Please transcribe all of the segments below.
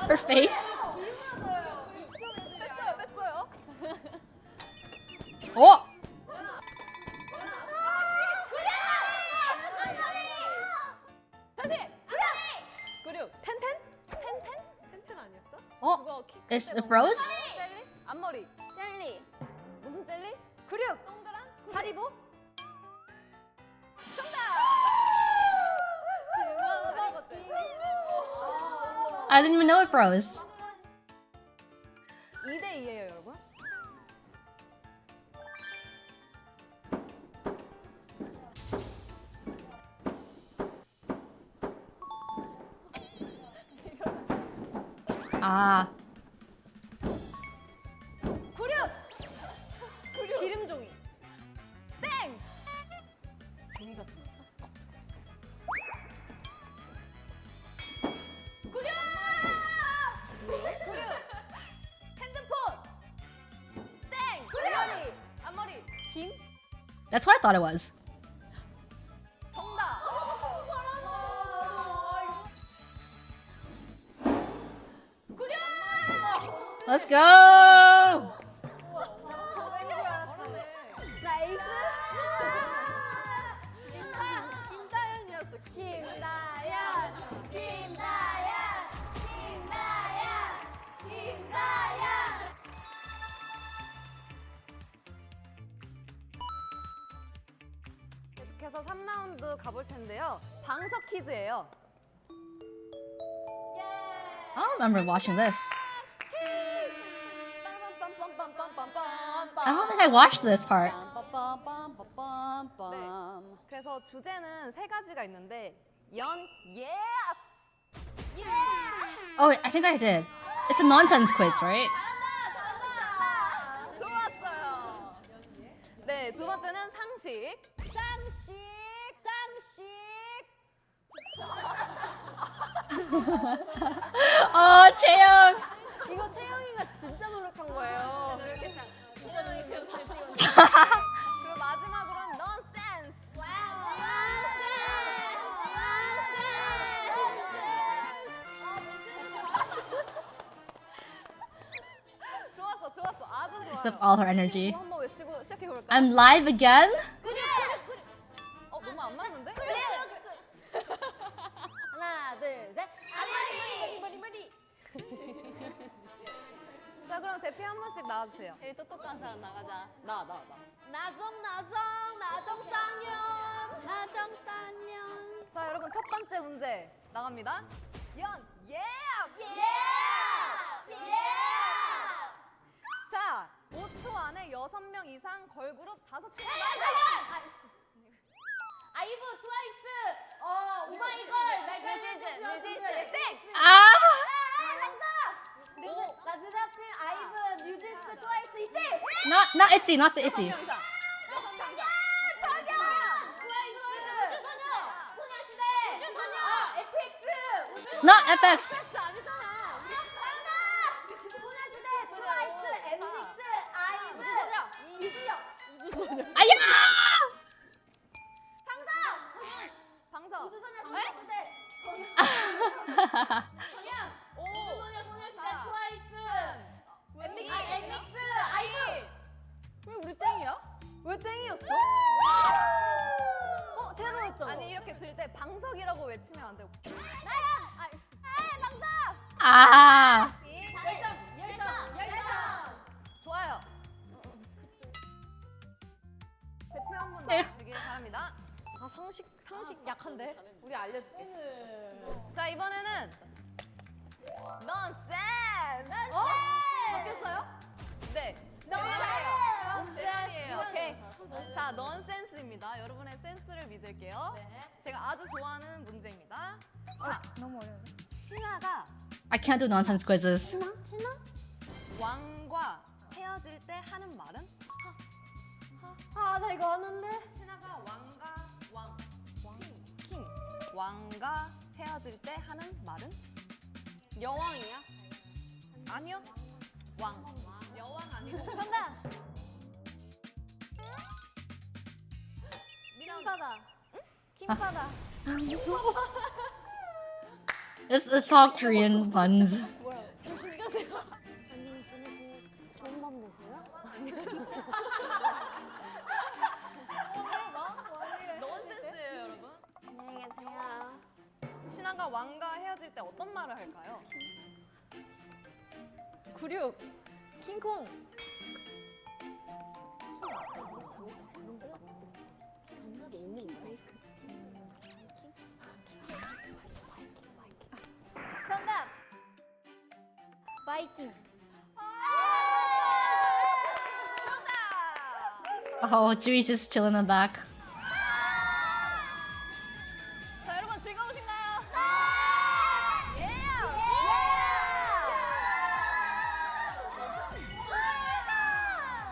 Her face. 뺐어요. Oh. 다시. 그리고 텐텐? 텐텐 아니었어? Oh. 그거 키 Is it froze? 젤리? 앞머리. 젤리. 무슨 젤리? 그륙. 동그란? 하리보. 정답! I didn't even know it froze. 2대 2예요, 여러분. Ah. 그륙. 기름 종이. 땡! 종이가 들었어? 핸드폰! 땡! 앞머리! 앞머리! 김? That's what I thought it was. 정답! Let's go. 나 에이스? 김다연이었어. 김다연. 계속해서 3라운드 가볼 텐데요. 방석 퀴즈예요. I don't remember watching this. I don't think I watched this part. 그래서 주제는 세 가지가 있는데 예! Oh, I think I did. It's a nonsense quiz, right? 좋았어요. 네, 두 번째는 상식. Oh, 채영. 이거 채영이가 진짜 노력한 거예요. 그리고 마지막으로는 nonsense. 좋았어. 아주 Just took 좋아요. all her energy. 한번 외치고 시작해 볼까요? I'm live again. 너무 안 맞는데? 하나, 둘, 셋. 머리. 자, 그럼 대표 한 번씩 나와주세요. 제일 똑똑한 사람 나가자. 나. 나정쌍년. 자, 여러분 첫 번째 문제 나갑니다. 예! 자, 5초 안에 6명 이상 걸그룹 5팀이 아이브, 트와이스, 오마이걸, 뉴진스. Ah. 라즈라필, 아이브, 뉴진스, 트와이스 이팀. Not Itzy. Not Itzy. Not FX. 아야! 방석. 왜 우리 땡이야? 왜 땡이었어? 새로웠잖아. 아니, 이렇게 들 때 방석이라고 외치면 안 되고. Ah. 좋아요. 대표 한 분 나와주시길 바랍니다. 아, 상식 약한데? 우리 알려줄게. 자, 이번에는 nonsense. 바뀌었어요? 네. nonsense이에요. 오케이. 자, nonsense입니다. 여러분의 센스를 믿을게요. 네. 제가 아주 좋아하는 문제입니다. 자, 너무 어려워. 신하가 I can't do nonsense quizzes. 신나? 왕과 헤어질 때 하는 말은? 아, 나 이거 아는데. 신하가 왕과 헤어질 때 하는 말은? 여왕이야? 아니요. 여왕 아니고. 정답. 킹바다. 킹바다. It's all Korean puns. 뭐야? 할까요? 96 킹콩. 정답이 있는 거야? 정답! 바이킹. 정답! Oh, Chewie just chill in the back. 자, 여러분 즐거우신가요? 예!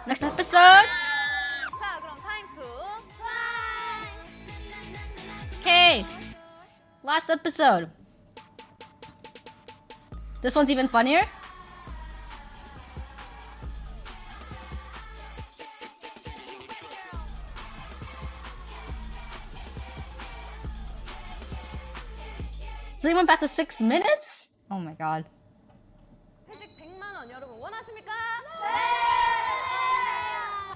Next episode. 자, 그럼 타임 투. Okay. Last episode. This one's even funnier. We went back to 6 minutes? Oh my god. 회식 100만 원 여러분 원하십니까?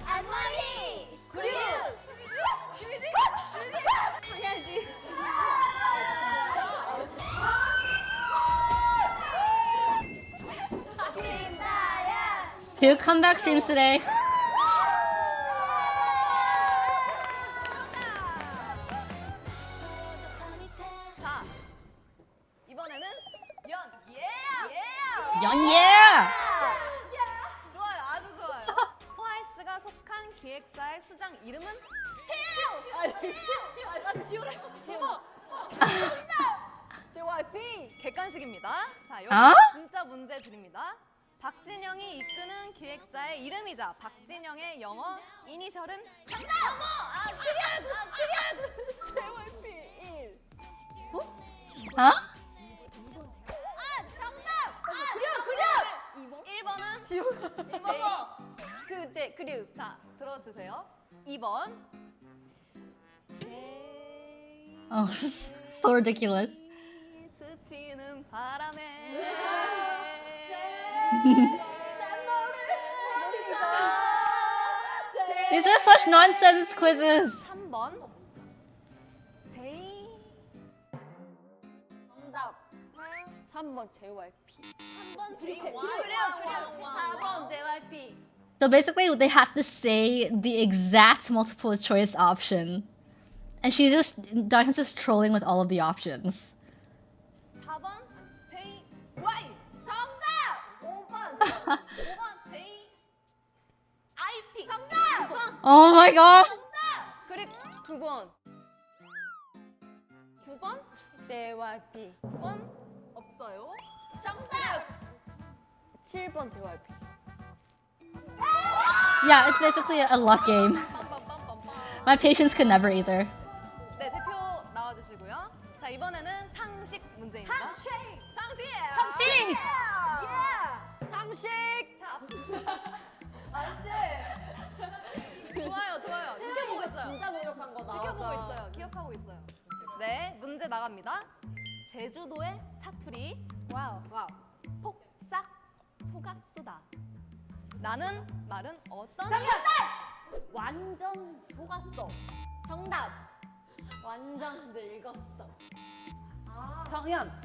안마리. 96. 해야지. Two comeback streams today. 자, 이번에는 연. 예! Yon yeah! 좋아요, 아주 좋아요. 트와이스가 속한 기획사의 수장 이름은 JYP. 객관식입니다. 자, 여기 어? 진짜 문제 드립니다. 박진영이 이끄는 기획사의 이름이자 박진영의 영어 이니셜은 JYP 1. Huh? 그려. 1번은 지우. 그제 그려. 자, 들어주세요. 2번. Oh, so ridiculous. 스치는 바람에. These are such nonsense quizzes. 3번. 제이. 정답. 3번 JYP. 3번 제이. 그려. 4번 JYP. So basically, they have to say the exact multiple choice option. And Diane's just trolling with all of the options. 4번 제이. Y. 정답. 5번. 5번 제이. IP. 정답. Oh my god! 그리고 9번. 9번. JYP. 9번 없어요. 정답. 7번 JYP. Yeah, it's basically a luck game. 빰빰빰빰빰. My patience could never either. 네, 대표 나와주시고요. 자, 이번에는 상식 문제입니다. 상식. 상식! 상식. 자, 아씨. 좋아요, 좋아요. 지켜보고 있어요. 진짜 노력한 거다. 지켜보고 있어요. 기억하고 있어요. 네, 문제 나갑니다. 제주도의 사투리 와우. 속삭 속았수다. 나는 말은 어떤? 완전 속았어. 정답. 완전 늙었어. 정연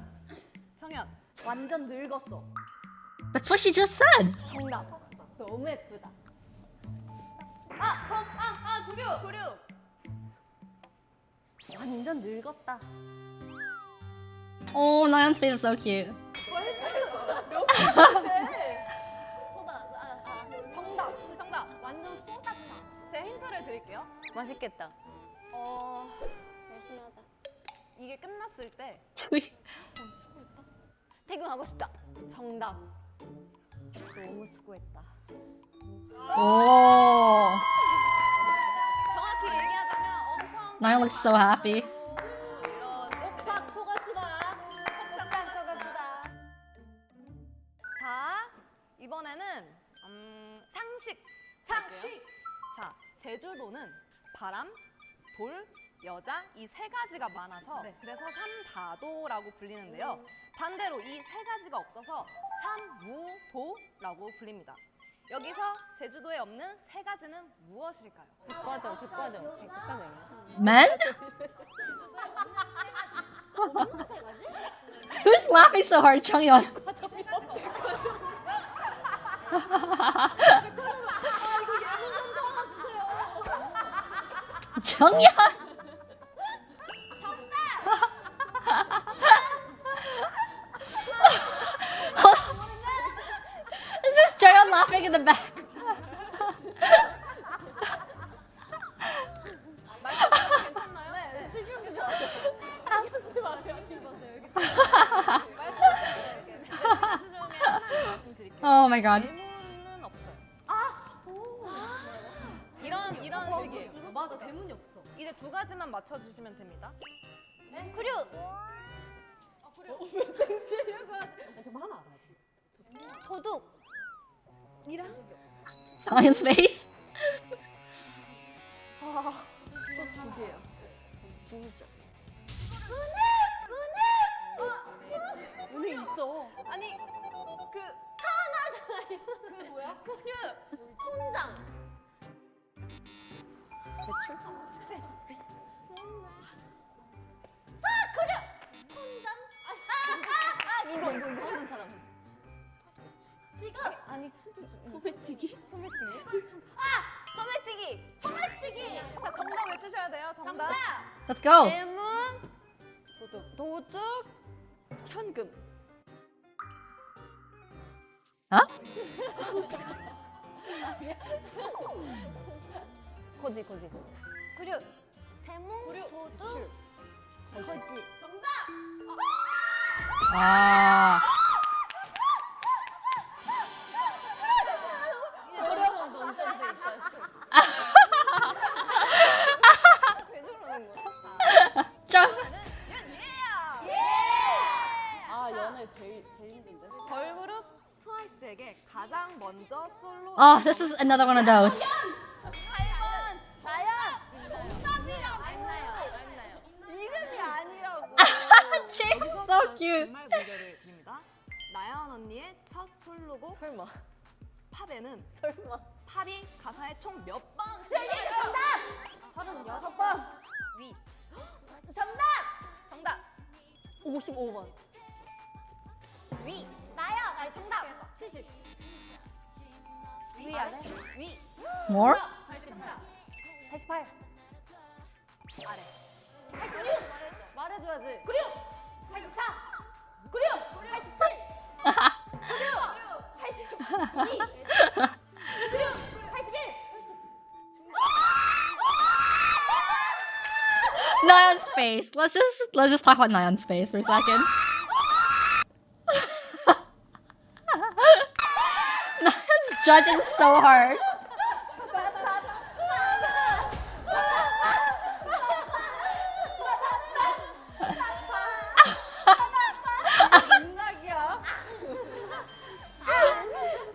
정연. 완전 늙었어. That's what she just said. 정답. 너무 예쁘다. 구류. 구류. 완전 늙었다. Oh, Nayeon's face is so cute. 정답. 정답. 완전 쏟았다. 제 힌트를 드릴게요. 맛있겠다. 열심히 하자. 이게 끝났을 때 퇴근하고 싶다. 정답. 너무 수고했다. Oh. 정확히 얘기하자면 엄청 Nayeon looks so happy. 이런 뜻이에요. 싹 속았수다. 싹 속았수다. 자, 이번에는 상식. 상식. 자, 제주도는 바람, 돌, 여자 이 세 가지가 많아서 그래서 삼다도라고 불리는데요. 반대로 이 세 가지가 없어서 삼무도라고 불립니다. 여기서 제주도에 없는 세 가지는 무엇일까요? 백과점. Men? Who's laughing so hard, Changyeon? 정연. Is this Jonghyun laughing in the back? Oh my god. 대문은 없어요. 이런 식이에요. 맞아, 대문이 없어. 이제 두 가지만 맞춰주시면 됩니다. 그려. 정말 하나 알아야 돼. 도둑. Chongyun's face. 두 개야. 두 글자. 은혜 있어. 아니 그 그 뭐야? 그려. 통장. 대출? 이거 하는 사람. 지갑. 아니 소매치기? 소매치기. 소매치기. 소매치기. 자 정답 외치셔야 돼요. 정답. Let's go. 대문. 도둑. 현금. Huh? 거지. 그려. 대문. 도둑. 거지. 정답. Ah. 어려운 논점도 있다. 왜 저러는 거야? 아 연애 제일 힘든데. 걸그룹 트와이스에게 가장 먼저 솔로. Oh, this is another one of those. 이름이 아니라고. Ching, so cute. 정말 문제를 드립니다. 나연 언니의 첫 솔로곡 설마. 팝에는 설마. 팝이 가사에 총 몇 번? 정답. 36번. 위. 정답. 55번. 위. 나야. 아니 정답. 70. 위 아래? 위. More? 88. 아래. 86. 말해줘야지. 84. 87. 82. 81. Nayeon's face. Let's just talk about Nayeon's face for a second. Nayeon's judging so hard.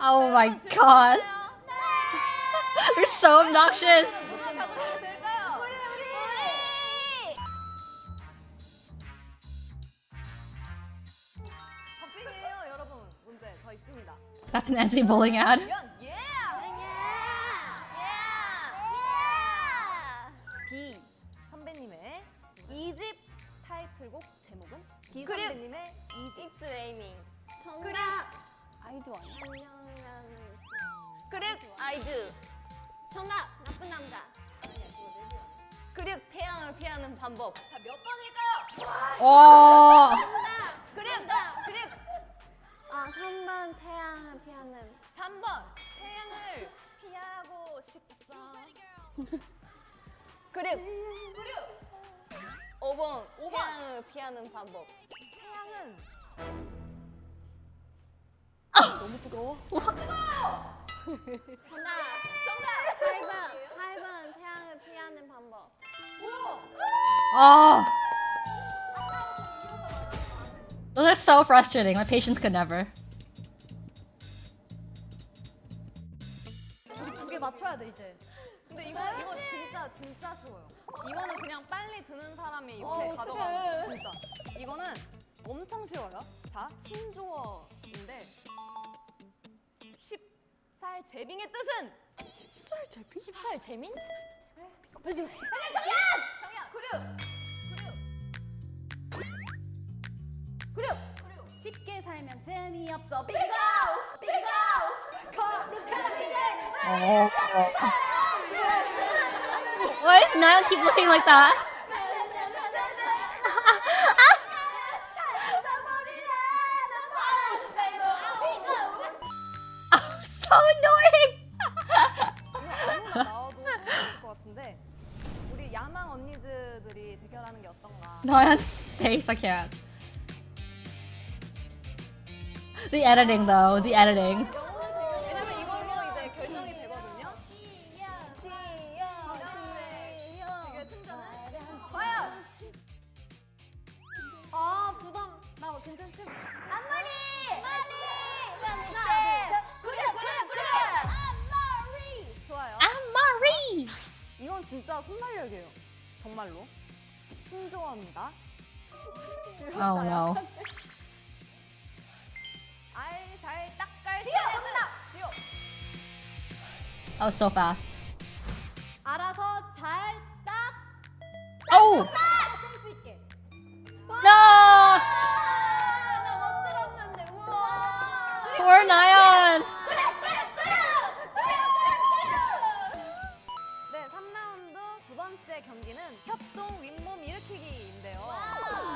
Oh my god. They're so obnoxious. 박빙이에요, 여러분. 문제 더 있습니다. That's an anti-bullying ad. 예! 비 선배님의 2집 타이틀곡 제목은? 비 그래. 선배님의 2집. It's raining. 그래. 아이도 아니야. 그릇 아이드. 정답. 나쁜 남자. 그릇 태양을 피하는 방법. 자, 몇 번일까요? Oh. 정답. 그릇. 아, 3번 태양을 피하는. 3번. 태양을 피하고 싶어. 그릇. 5번. 태양을 피하는 방법. 태양은 너무 뜨거워. 정답. 8번 태양을 피하는 방법. Oh. Those are so frustrating. My patience could never. 우리 2개 맞춰야 돼 이제. 근데 이거 진짜 쉬워요. 이거는 그냥 빨리 드는 사람이 이거 어떡해. 가져가는 거 진짜. 이거는 엄청 쉬워요. 자, 신조어인데 10살 제빙의 뜻은? 10살 재민? 정연! 그릇! 쉽게 살면 재미없어. 빙고! 빙고! 거룩한 인생! Why does Niall keep looking like that? Oh, so annoying! 아무나 나와도 재밌을 것 같은데 우리 야망 언니즈들이 대결하는 게 어떤가? Niall's face, I can't. The editing though, the editing. 왜냐면 이걸로 이제 결정이 되거든요. 이게 승자는 과연 아 부담. 나 괜찮지? 앞머리! 머리! 그래! 앞머리! 좋아요. I'm Marie! 이건 진짜 순발력이에요. 정말로. 신조어입니다. Oh no. 알잘 딱갈 지효! 정답! 지효. That was so fast. 알아서 잘 딱 Oh! 쓸 수 있게. No! 나못 들었는데, 우와! Poor Niall! 네, 3라운드 두 번째 경기는 협동 윗몸 일으키기인데요.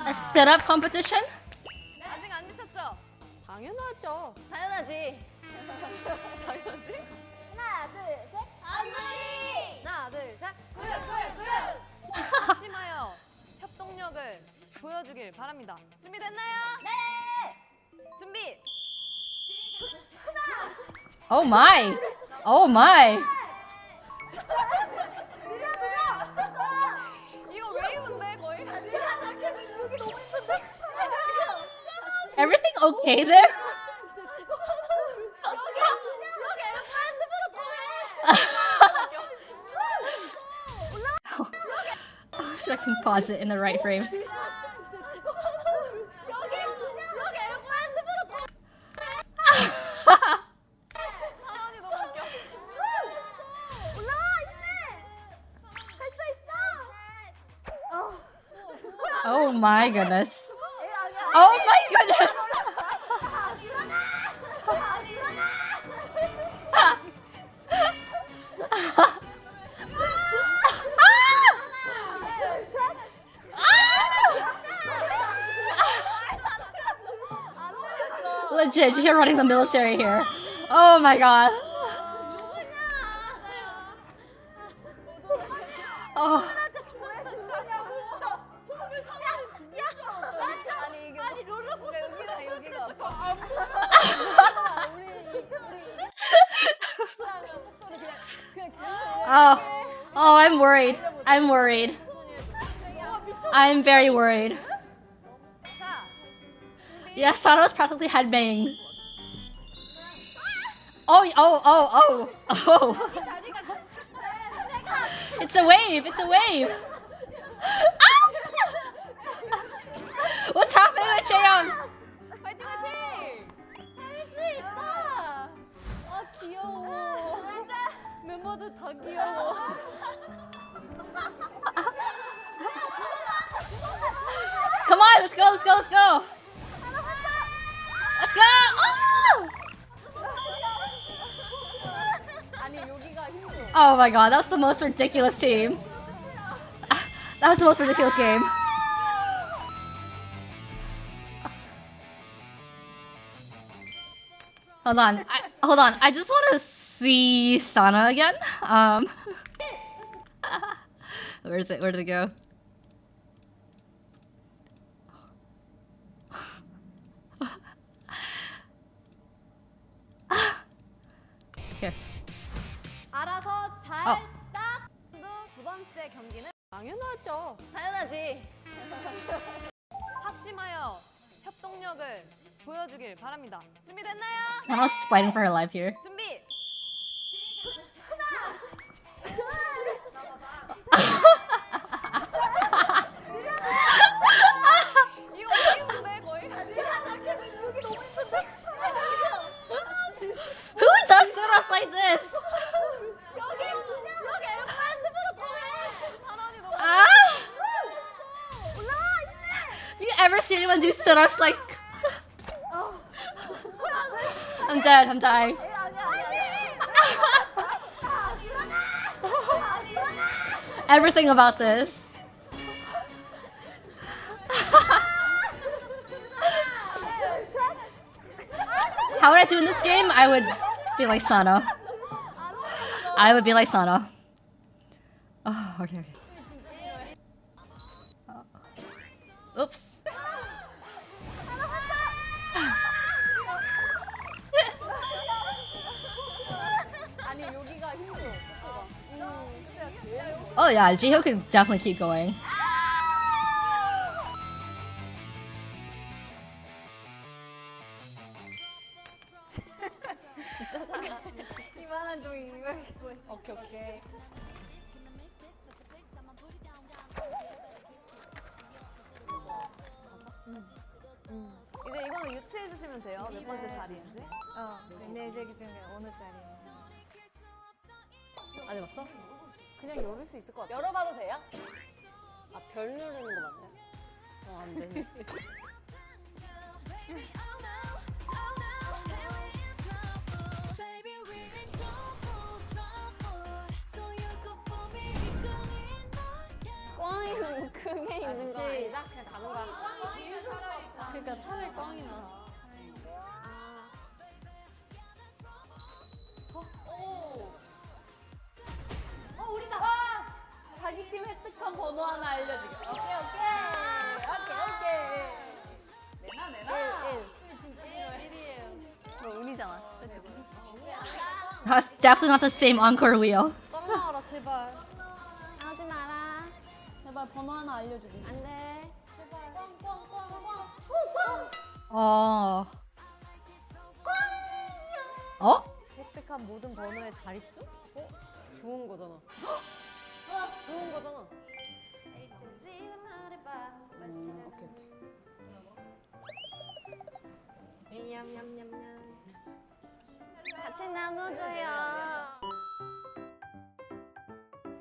A sit-up competition? 아직 안 지쳤죠? 당연하죠. 당연하지. 당연하지? 하나, 둘, 셋. 앞머리! 하나 둘 셋. 심하여 협동력을 보여주길 바랍니다. 준비됐나요? 네! 준비! Oh my! Oh my! 이거 웨이브인데 거의? 여기 너무 힘든데? Everything okay there? Oh, so I can pause it in the right frame. 사연이 너무 웃겨. 올라와, 힘내! 할 수 있어! Oh my goodness. Oh my goodness! Legit, you're running the military here. Oh my god. Oh. Oh. Oh, I'm worried. I'm worried. I'm very worried. 자, Yeah, Sano's practically headbanging. Oh, oh, oh, oh, oh. It's a wave, it's a wave. Ah! What's happening with Chaeyoung? 화이팅 화이팅! 아 귀여워. 멤버들 다 귀여워. Come on, let's go, let's go, let's go. Let's go. Oh! Oh my god, that was the most ridiculous team. That was the most ridiculous game. Hold on, hold on. I just want to see Sana again. Where is it? Where did it go? Here. 알아서 잘 어. 딱. 두 번째 경기는 당연하죠. 당연하지. 합심하여 협동력을 보여주길 바랍니다. 준비됐나요? Nana's fighting for her life here. 준비! 이거 웨이브인데 거의? Who does sit-ups like this? 사람이 너무 Ah! Have you ever seen anyone do sit-ups like... I'm dead. I'm dying. Everything about this. How would I do in this game? I would be like Sana. I would be like Sana. Oh, okay. Oops. 아니 여기가 힘들어. Oh yeah, Jiho could definitely keep going. 이만한 종이 이렇게 써 있어. 오케이 오케이. 이제 이거는 유추해 주시면 돼요. 몇 번째 자리인지. 네 개 중에 어느 자리에? 안 해봤어? 그냥 열을 수 있을 것 같아. 열어봐도 돼요? 아, 별 누르는 거 맞나요? 안 돼. 꽝이 너무 크게 있는 거 아니야? 시작. 그냥 가는 거야. 그러니까 차라리 꽝이나. 우리다. 자기 팀 획득한 번호 하나 알려주게. 오케이. 내놔. 저 운이잖아. That's definitely not the same encore wheel. 꽝 나와라 제발. 하지 마라. 제발 번호 하나 알려주게. 안 돼. 제발. Oh. Oh? 획득한 모든 번호의 자릿수? 좋은 거잖아. 좋은 거잖아. 오케이. 냠냠냠냠. 같이 나눠줘요.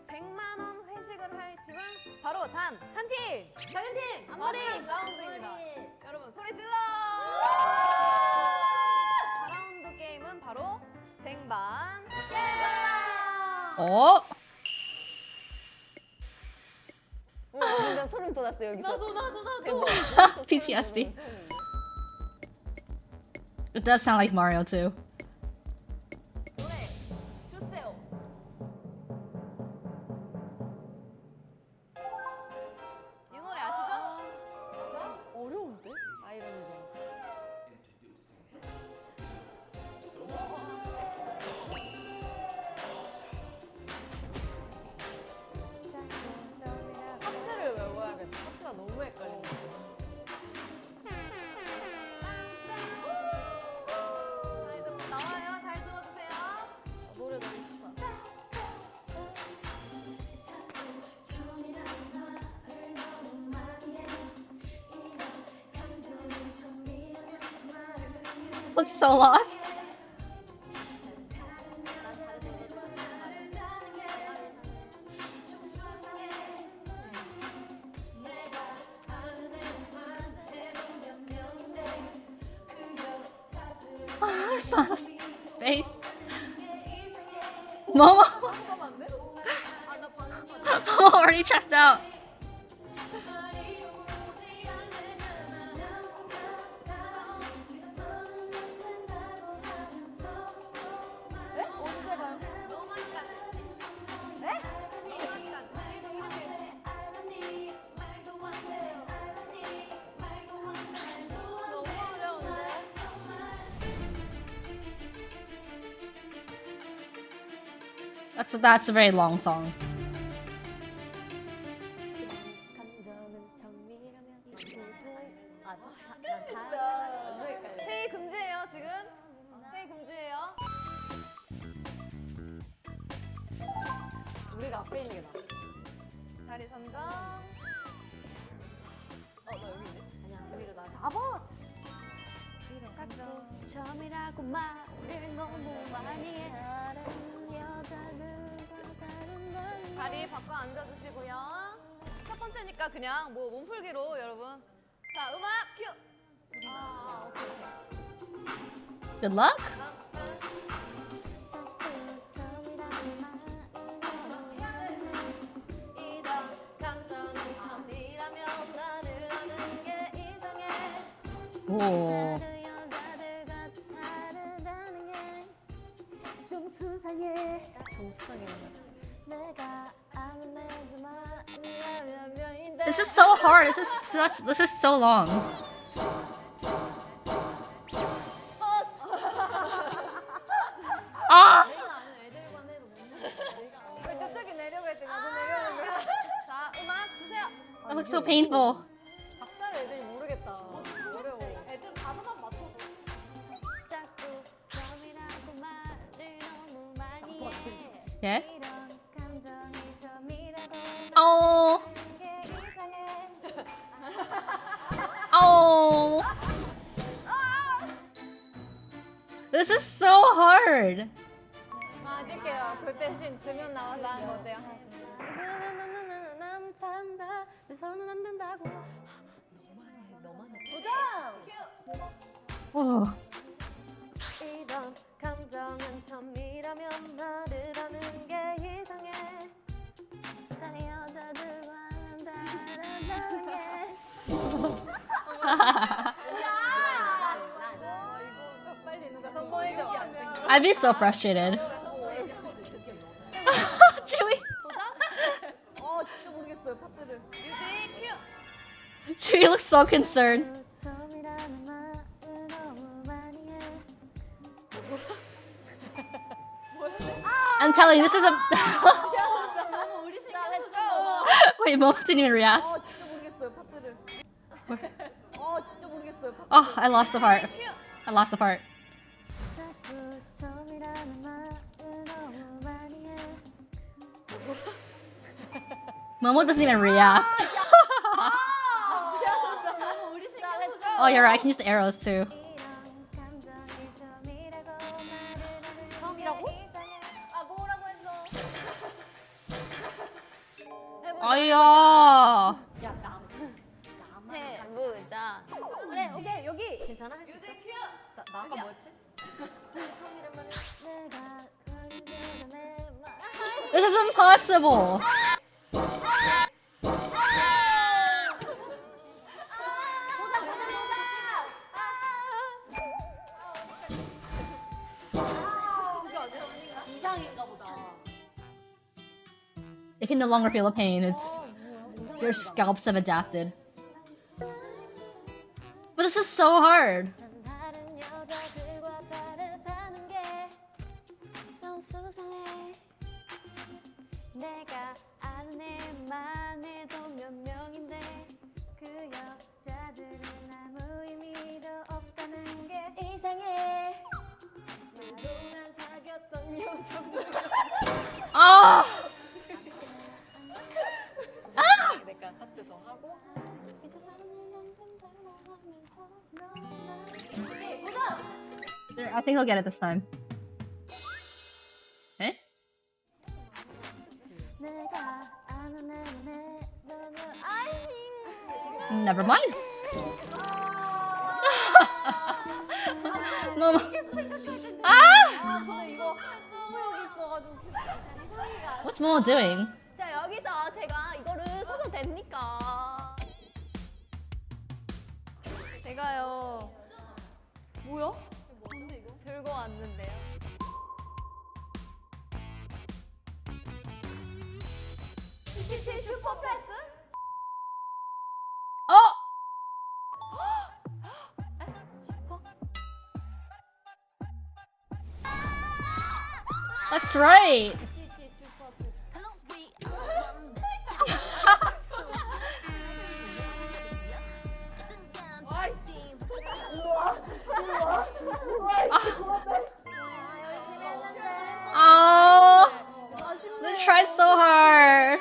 100만 원 회식을 할 팀은 바로 단 한 팀. 작은 팀. 앞머리 앞머리. 라운드입니다. 앞머리. 여러분 소리 질러! 4라운드 게임은 바로 쟁반 Oh? 진짜 소름 돋았어 여기서. 나도. PTSD. It does sound like Mario too. 노래 주세요. 이 노래 아시죠? 어려운데? 아이러니죠. 파트를 외워야겠다. 파트가 너무 헷갈려. 자, 이제 곧 나와요. 잘 들어주세요. 노래 너무 좋다. Looks so lost. Oh, Sana's face. Momo. Momo already checked out. That's a very long song. 회의 금지예요 지금. 회의 금지예요. 우리가 앞에 있는 게 나아. 자리 선정. 나 여기 있네. 아니야, 오히려 나. 4번! 처음이라고 말을 너무 많이 해. 다른 여자들과 다른 걸. 자리 바꿔 앉아주시고요. 첫 번째니까 그냥 뭐 몸풀기로 여러분. 자 음악 큐. Good luck. 다음 오. 좀 수상해. 정수성이 내가 아는 애들만 명인데. This is so hard. This is so long. 아! 내가 아는 애들만 해도 못 먹어. 왜 저쪽이 내려고 했더니 나도 내려오는 거야. 자, 음악 주세요. That looks so painful. 박자를 애들이 모르겠다. 어려워. 애들 가사만 맞춰. 자꾸 점이라고 말을 너무 많이 해. Yeah. 이런 감정이 점이라고 Oh. 하는 게 이상해. Oh. This is so hard. 맞을게요. 그 대신 두명 나와서 하는 거 어때요? 남잔다. 내 손은 안 된다고. Oh. 이런 감정은 처음이라면 말을 하는 게 이상해. 다른 여자들과는 다르다는 게. 빨리 누가 성공해줘. I'd be so frustrated. Chewie. 진짜 모르겠어요 파트를. 뮤직 큐. Chewie looks so concerned. 처음이라는 말을 너무 많이 해. I'm telling you, this is a. 우리 시간 렛츠고. Wait, Mo didn't even react. 진짜 모르겠어요 파트를. 진짜 모르겠어요 파트. Oh, I lost the part. I lost the part. 자꾸 처음이라는 말을 너무 많이 해. Momo doesn't even react. 우리 시간 렛츠고. Oh, you're right. I can use the arrows too. 이런 감정이 처음이라고 말을 하는 게 처음이라고? 이상해. 아 뭐라고 했어? 아야. 해보자. 그래 오케이 여기. 괜찮아 할 수 있어? 뮤직 큐. 나 아까 뭐였지? 내가 그리워서 내 말. This is impossible. 이상인가 보다. They can no longer feel the pain. It's their scalps have adapted. But this is so hard. 다른 여자들과 다르다는 게 좀 수상해. 내가 아는 애만 해도 몇 명인데 그 여자들은 아무 의미도 없다는 게 이상해. 나로만 사귀었던 여자들. Ah! 내가 파트 더 하고. 이제 사랑은 안 된다고 하면서 I think he'll get it this time. Eh? 내가 아는 애만 해도 아이. Never mind. No. Ah! 근데 이거 승부욕이 있어가지고 What's Momo doing? 자 여기서 제가 이거를 써도 됩니까? 제가요. 뭐야? 뭔데 이거? 들고 왔는데요. PTT 슈퍼 패스? Oh! That's right. PTT 슈퍼 패스. 열심히 했는데. Oh! They tried so hard.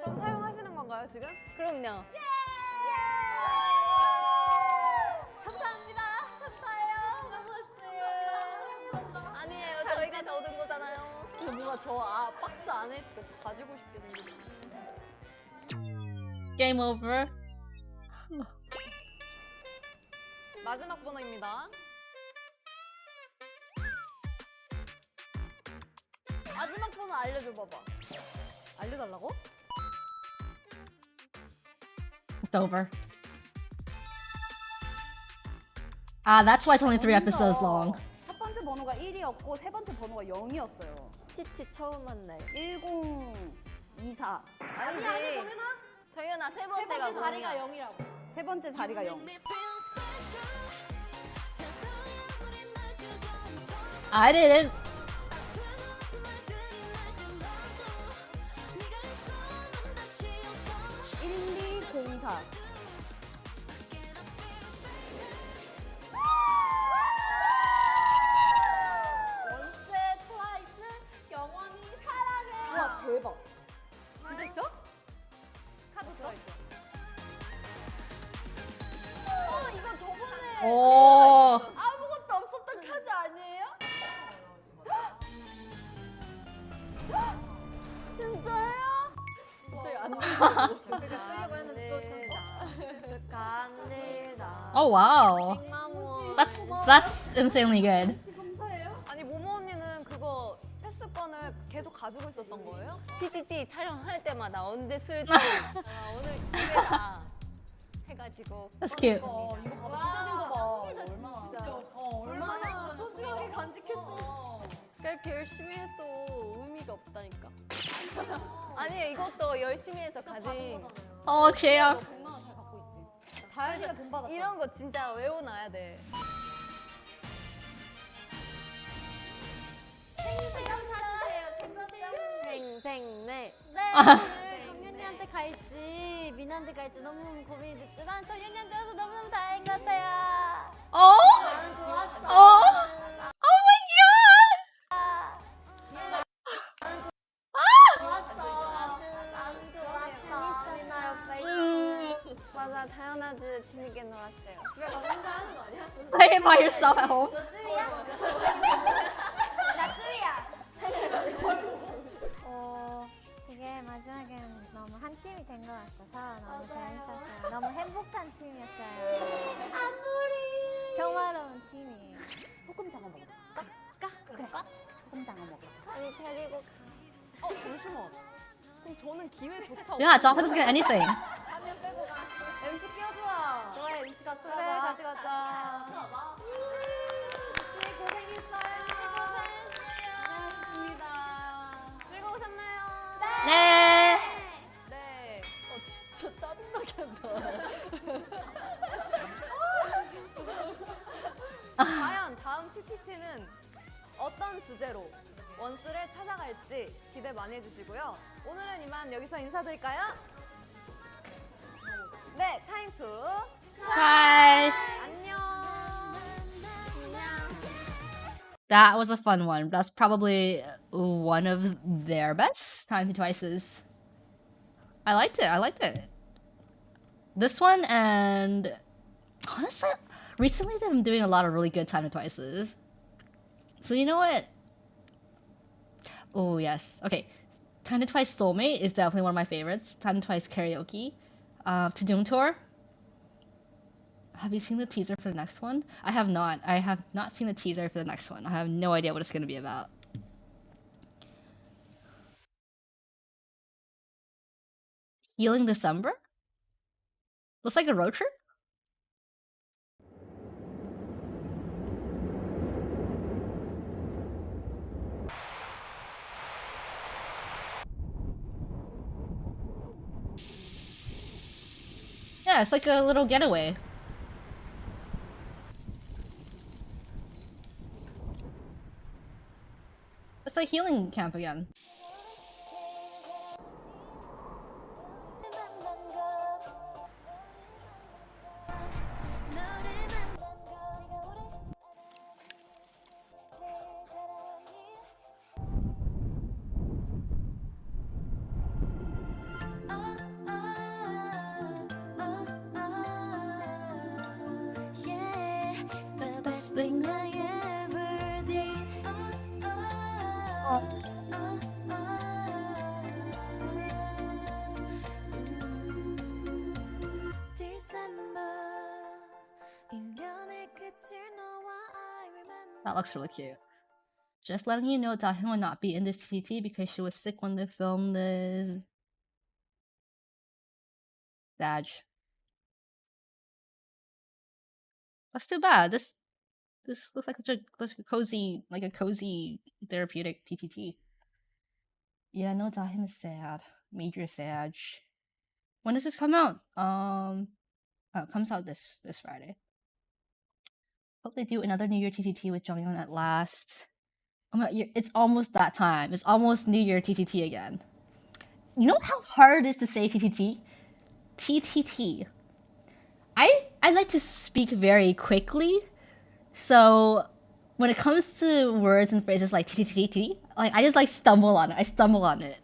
그럼 사용하시는 건가요 지금? 그럼요. 감사합니다. 감사해요. 고맙어요. 아니에요. 저희가 더 얻은 거잖아요. 뭔가 박스 안에 있으니까 더 가지고 싶게 생기네. Game over. 마지막 번호입니다. 마지막 번호 알려줘 봐봐. 알려달라고? It's over. Ah, that's why it's only 3 episodes long. 첫 번째 번호가 1이었고 세 번째 번호가 0이었어요. TT 처음 만날. 1024. 아니지. 정연아 세 번째가 자리가 0이야. 0이라고. 세 번째 자리가 0. I didn't. 1204. 원스 트와이스 영원히 사랑해. 우와 대박. 진짜 있어? 카드 있어? 이거 저번에 Oh. 아무것도 없었던 카드 아니에요? 진짜요? 갑자기 안 제가 쓰려고 했는데 또 축하합니다. Oh wow. 100만 원. That's insanely good. 혹시 검사예요? 아니 모모 언니는 그거 패스권을 계속 가지고 있었던 거예요? TTT 촬영할 때마다 언제 쓸지 오늘 기회다 해가지고 That's cute. 이거 봐봐 찢어진 거 봐. 얼마나 진짜 얼마나 소중하게 간직했어. 그렇게 열심히 해도 의미가 없다니까. 아니 이것도 열심히 해서 가진 Oh, Cheya. 100만 원 잘 갖고 있지. 다현이가 돈 받았어. 이런 거 진짜 외워놔야 돼. 생생 사주세요. 생생네. 네. 경윤이한테 갈지 민한테 갈지 너무 고민이 됐지만 경윤이한테 와서 너무너무 다행인 것 같아요. Oh. 나는 좋았어. Oh. Oh my 좋았어. 나는 좋았어. 민아 오빠. god. 맞아, 다현아즈 재밌게 놀았어요. 집에 가서 혼자 하는 거 아니야? Play it by yourself at home. 너 쯔이야? 나 쯔이야. 되게 마지막엔 너무 한 팀이 된 것 같아서 너무 재밌었어요. 너무 행복한 팀이었어요. 아무리. 평화로운 팀이에요. 소금 장어 먹어. 그럴까? 소금 장어 먹어. 우리 데리고 가. 잠시만. 그럼 저는 기회조차 Yeah, Dolphins get anything. MC 끼워주라. 너의 MC 같이 그래, 같이 가자. MC 고생했어요. 고생했습니다. 즐거우셨나요? 네. 네. 진짜 짜증나게 한다. 과연 다음 TTT는 어떤 주제로 원스를 찾아갈지 기대 많이 해주시고요. 오늘은 이만 여기서 인사드릴까요? 네, 타임 투 Guys. 안녕. That was a fun one. That's probably one of their best Time to Twices. I liked it. I liked it. This one and honestly, recently they've been doing a lot of really good Time to Twices. So you know what? Oh yes. Okay. Time to Twice Soulmate is definitely one of my favorites. Time to Twice Karaoke. To Doom Tour. Have you seen the teaser for the next one? I have not. I have not seen the teaser for the next one. I have no idea what it's going to be about. Healing December? Looks like a road trip? Yeah, it's like a little getaway. It's like healing camp again. The best thing I ever did. That looks really cute. Just letting you know Dahyun will not be in this TT because she was sick when they filmed this. Daj. That's too bad. This looks like a cozy therapeutic TTT. Yeah, no, Dahim is sad. Major sad. When does this come out? Oh, it comes out this Friday. Hope they do another New Year TTT with Jonghyun at last. Oh my, it's almost that time. It's almost New Year TTT again. You know how hard it is to say TTT? TTT. I like to speak very quickly, so when it comes to words and phrases like TTT, like I just like stumble on it. I stumble on it.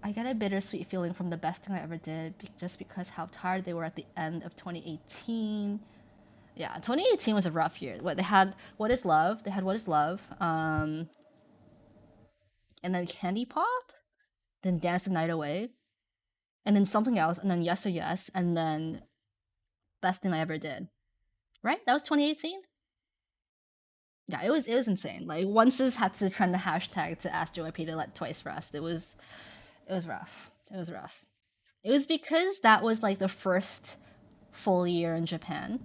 I get a bittersweet feeling from the best thing I ever did, just because how tired they were at the end of 2018. Yeah, 2018 was a rough year. What they had, What is Love? They had What is Love, and then Candy Pop, then Dance the Night Away, and then something else, and then Yes or Yes, and then Best Thing I Ever Did. Right? That was 2018. Yeah, it was insane. Like Once's had to trend the hashtag to ask JYP to let Twice rest. It was rough. It was rough. It was because that was like the first full year in Japan,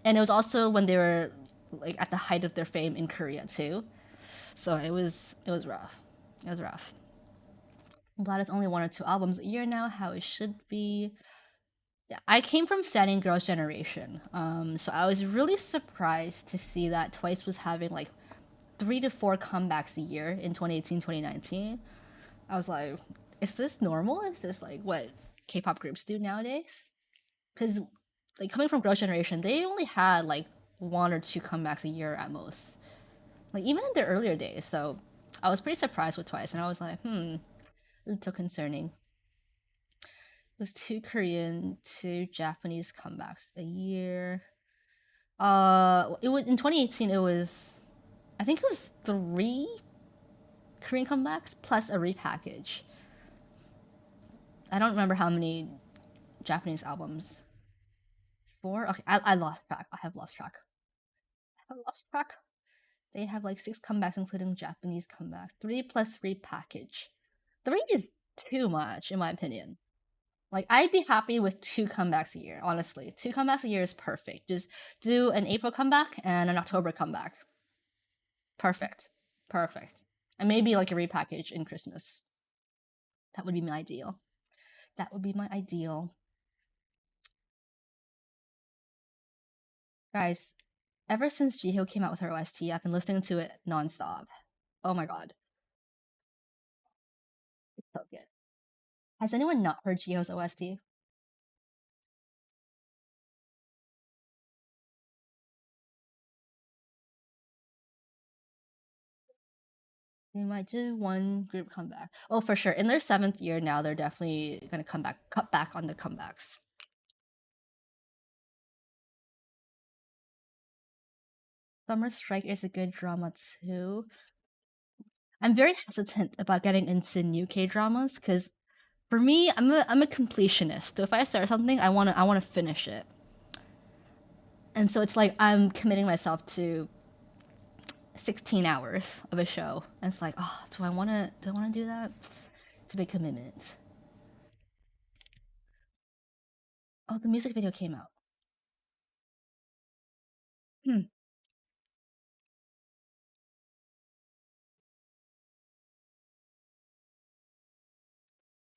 and it was also when they were like at the height of their fame in Korea too. So it was rough. It was rough. I'm glad it's only 1 or 2 albums a year now, how it should be. Yeah, I came from standing Girls' Generation, so I was really surprised to see that Twice was having like 3 to 4 comebacks a year in 2018, 2019. I was like, is this normal? Is this like what K-pop groups do nowadays? Because like coming from Girls' Generation, they only had like 1 or 2 comebacks a year at most. Like even in their earlier days. So I was pretty surprised with Twice, and I was like, a little concerning. It was 2 Korean, 2 Japanese comebacks a year. It was in 2018. It was, I think it was 3 Korean comebacks plus a repackage. I don't remember how many Japanese albums. 4? Okay, I lost track. I have lost track. I have lost track. They have like 6 comebacks, including Japanese comebacks. 3 plus repackage. 3 is too much, in my opinion. Like, I'd be happy with 2 comebacks a year, honestly. 2 comebacks a year is perfect. Just do an April comeback and an October comeback. Perfect. Perfect. And maybe like a repackage in Christmas. That would be my ideal. That would be my ideal. Guys, ever since Jihyo came out with her OST, I've been listening to it nonstop. Oh my god. It's so good. Has anyone not heard Jihyo's OST? They might do one group comeback. Oh, for sure. In their 7th year now, they're definitely gonna cut back on the comebacks. Summer Strike is a good drama too. I'm very hesitant about getting into new K dramas because for me, I'm a completionist. So if I start something, I wanna finish it. And so it's like I'm committing myself to 16 hours of a show. And it's like, oh, do I wanna do that? It's a big commitment. Oh, the music video came out. Hmm.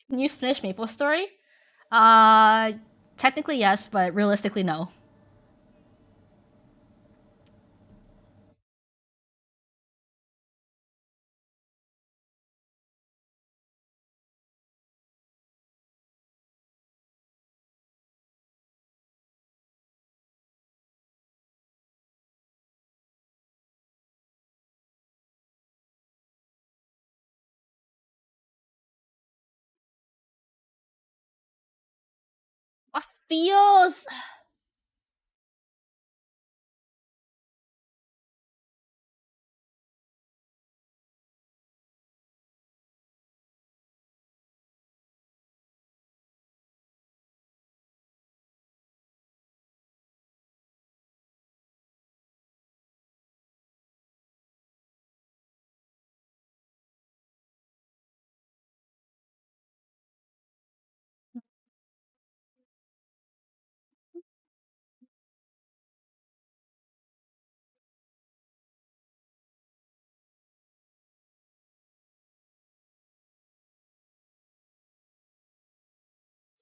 Can you finish Maple Story? Uh, Technically yes, but realistically no. What feels?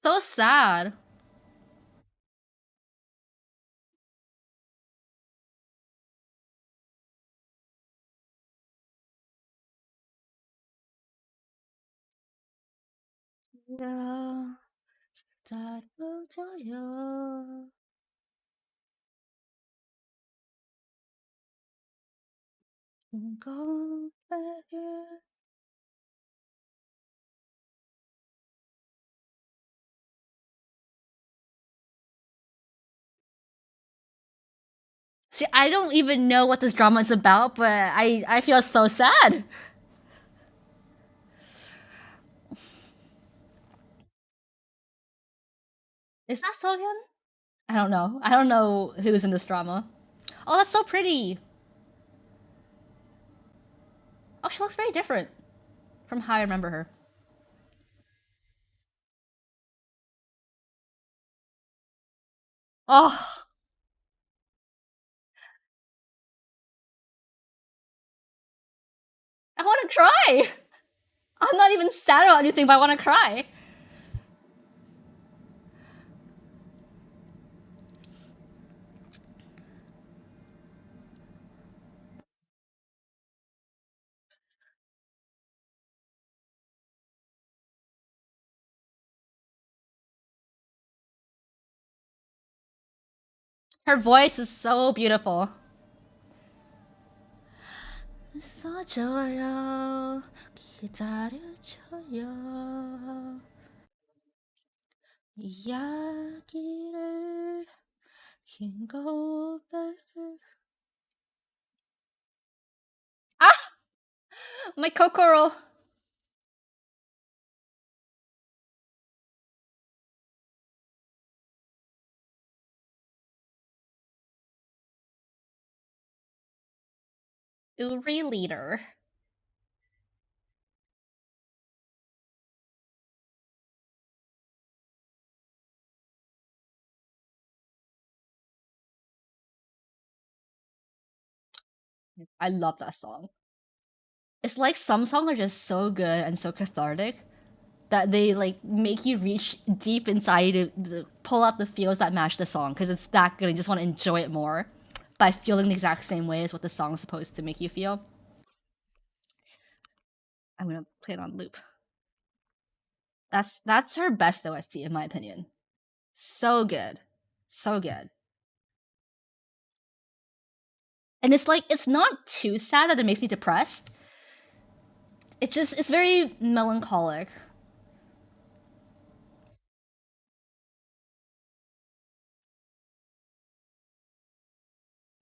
So sad. See, I don't even know what this drama is about, but I feel so sad. Is that Sohyun? I don't know. I don't know who's in this drama. Oh, that's so pretty. Oh, she looks very different from how I remember her. Oh, I want to cry. I'm not even sad about anything, but I want to cry. Her voice is so beautiful. 있어줘요, 기다려줘요. 이야기를 긴 고백을. Ah! My Kokoro. Uri leader. I love that song. It's like some songs are just so good and so cathartic that they like make you reach deep inside to pull out the feels that match the song because it's that good. You just want to enjoy it more by feeling the exact same way as what the song's supposed to make you feel. I'm gonna play it on loop. That's her best OST in my opinion. So good, so good. And it's like it's not too sad that it makes me depressed. It's very melancholic.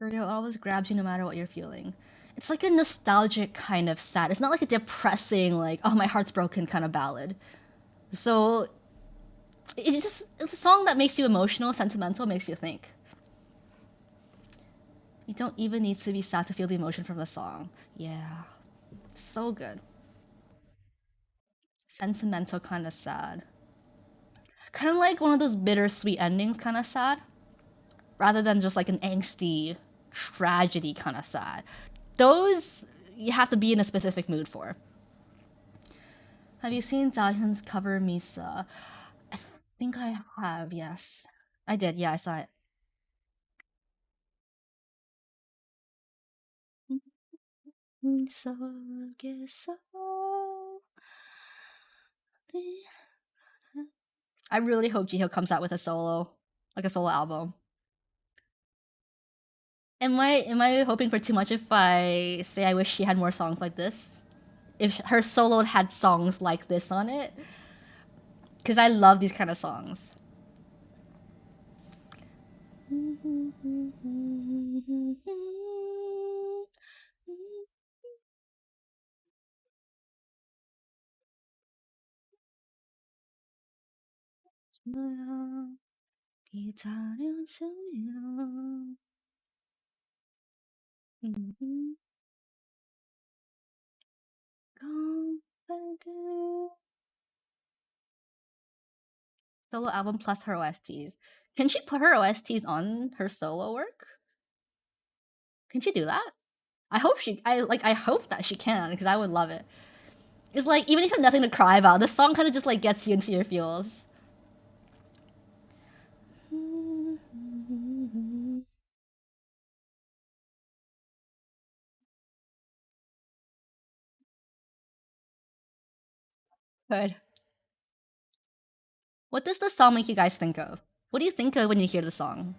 It always grabs you no matter what you're feeling. It's like a nostalgic kind of sad. It's not like a depressing, like, oh, my heart's broken kind of ballad. So it's a song that makes you emotional, sentimental, makes you think. You don't even need to be sad to feel the emotion from the song. Yeah. So good. Sentimental kind of sad. Kind of like one of those bittersweet endings kind of sad. Rather than just like an angsty tragedy kind of sad. Those you have to be in a specific mood for. Have you seen Zahyun's cover Misa? I think I have, yes. I did, yeah, I saw it. I really hope Jihyo comes out with a solo album. Am I hoping for too much if I say I wish she had more songs like this? If her solo had songs like this on it? Because I love these kind of songs. Solo album plus her OSTs. Can she put her OSTs on her solo work? Can she do that? I hope that she can because I would love it. It's like even if you have nothing to cry about, this song kind of just like gets you into your feels. Good. What does the song make you guys think of? What do you think of when you hear the song?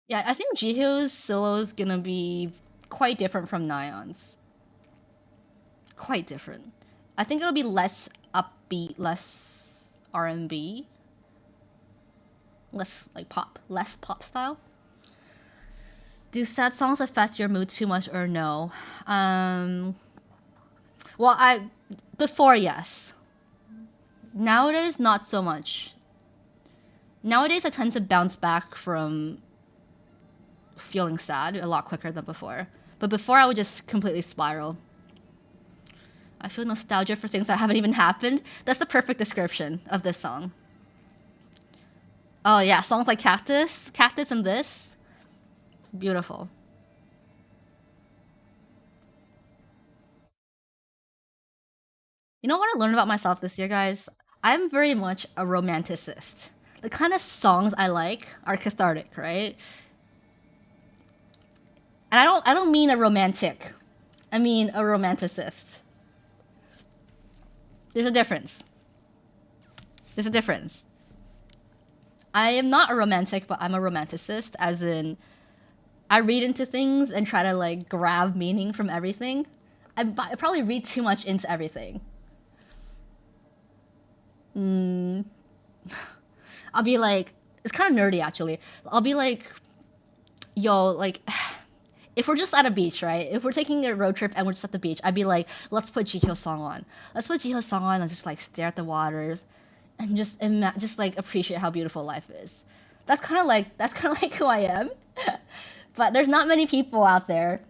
Yeah, I think Jihyo's solo is gonna be quite different from Nayeon's. Quite different. I think it'll be less upbeat, less R&B, less like pop, less pop style. Do sad songs affect your mood too much or no? Well, before, yes. Nowadays, not so much. Nowadays, I tend to bounce back from feeling sad a lot quicker than before. But before, I would just completely spiral. I feel nostalgia for things that haven't even happened. That's the perfect description of this song. Oh yeah, songs like Cactus. Cactus and this. Beautiful. You know what I learned about myself this year, guys? I'm very much a romanticist. The kind of songs I like are cathartic, right? And I don't mean a romantic. I mean a romanticist. There's a difference. There's a difference. I am not a romantic, but I'm a romanticist, as in I read into things and try to like grab meaning from everything. I probably read too much into everything. I'll be like, it's kind of nerdy actually. I'll be like, yo, like, if we're just at a beach, right? If we're taking a road trip and we're just at the beach, I'd be like, let's put Jihyo's song on. Let's put Jihyo's song on and just like stare at the waters and just like appreciate how beautiful life is. That's kind of like who I am. But there's not many people out there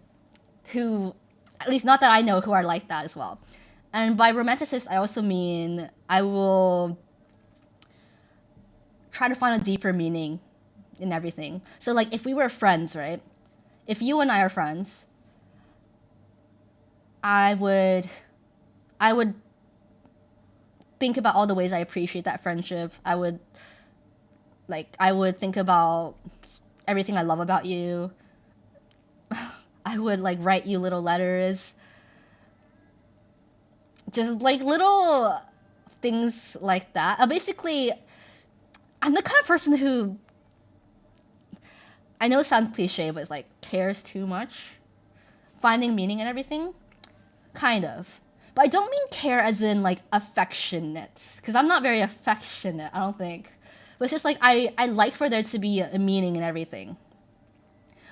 who, at least not that I know, who are like that as well. And by romanticist, I also mean I will try to find a deeper meaning in everything. So like if we were friends, right? If you and I are friends, I would think about all the ways I appreciate that friendship. I would think about everything I love about you. I would like write you little letters. Just like little things like that. Basically, I'm the kind of person who, I know it sounds cliche, but it's like cares too much. Finding meaning in everything. Kind of. But I don't mean care as in like affectionate. Because I'm not very affectionate, I don't think. But it's just like I like for there to be a meaning in everything.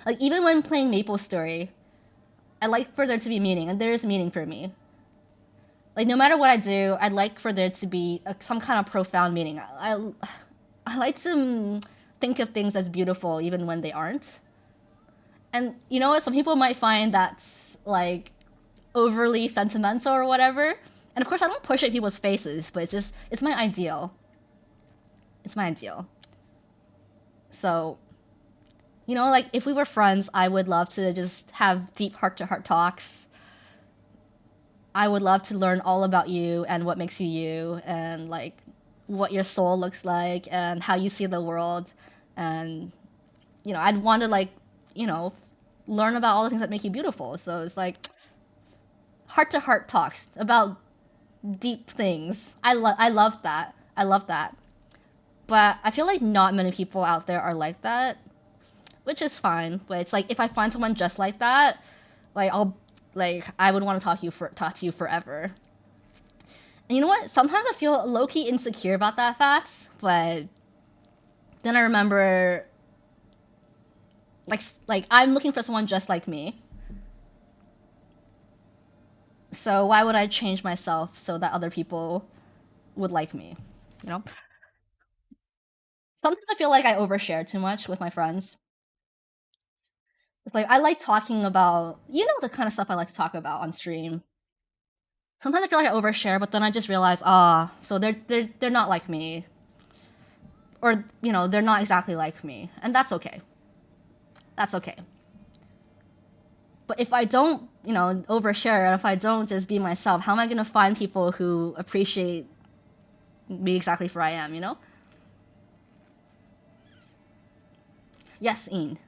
Like even when playing Maple Story, I like for there to be meaning, and there is meaning for me. Like no matter what I do, I'd like for there to be some kind of profound meaning. I like to think of things as beautiful even when they aren't. And you know what? Some people might find that's like overly sentimental or whatever. And of course, I don't push it in people's faces, but it's my ideal. It's my ideal. So, you know, like if we were friends, I would love to just have deep heart-to-heart talks. I would love to learn all about you and what makes you you, and like what your soul looks like and how you see the world. And, you know, I'd want to like, you know, learn about all the things that make you beautiful. So it's like heart-to-heart talks about deep things. I love that. I love that. But I feel like not many people out there are like that, which is fine. But it's like if I find someone just like that, like I would want to talk to you forever. And you know what? Sometimes I feel low-key insecure about that fact, but then I remember like I'm looking for someone just like me. So why would I change myself so that other people would like me? You know? Sometimes I feel like I overshare too much with my friends. It's like I like talking about, you know, the kind of stuff I like to talk about on stream. Sometimes I feel like I overshare, but then I just realize, so they're not like me. Or, you know, they're not exactly like me. And that's okay. That's okay. But if I don't, you know, overshare, and if I don't just be myself, how am I going to find people who appreciate me exactly for I am, you know? Yes, Ian.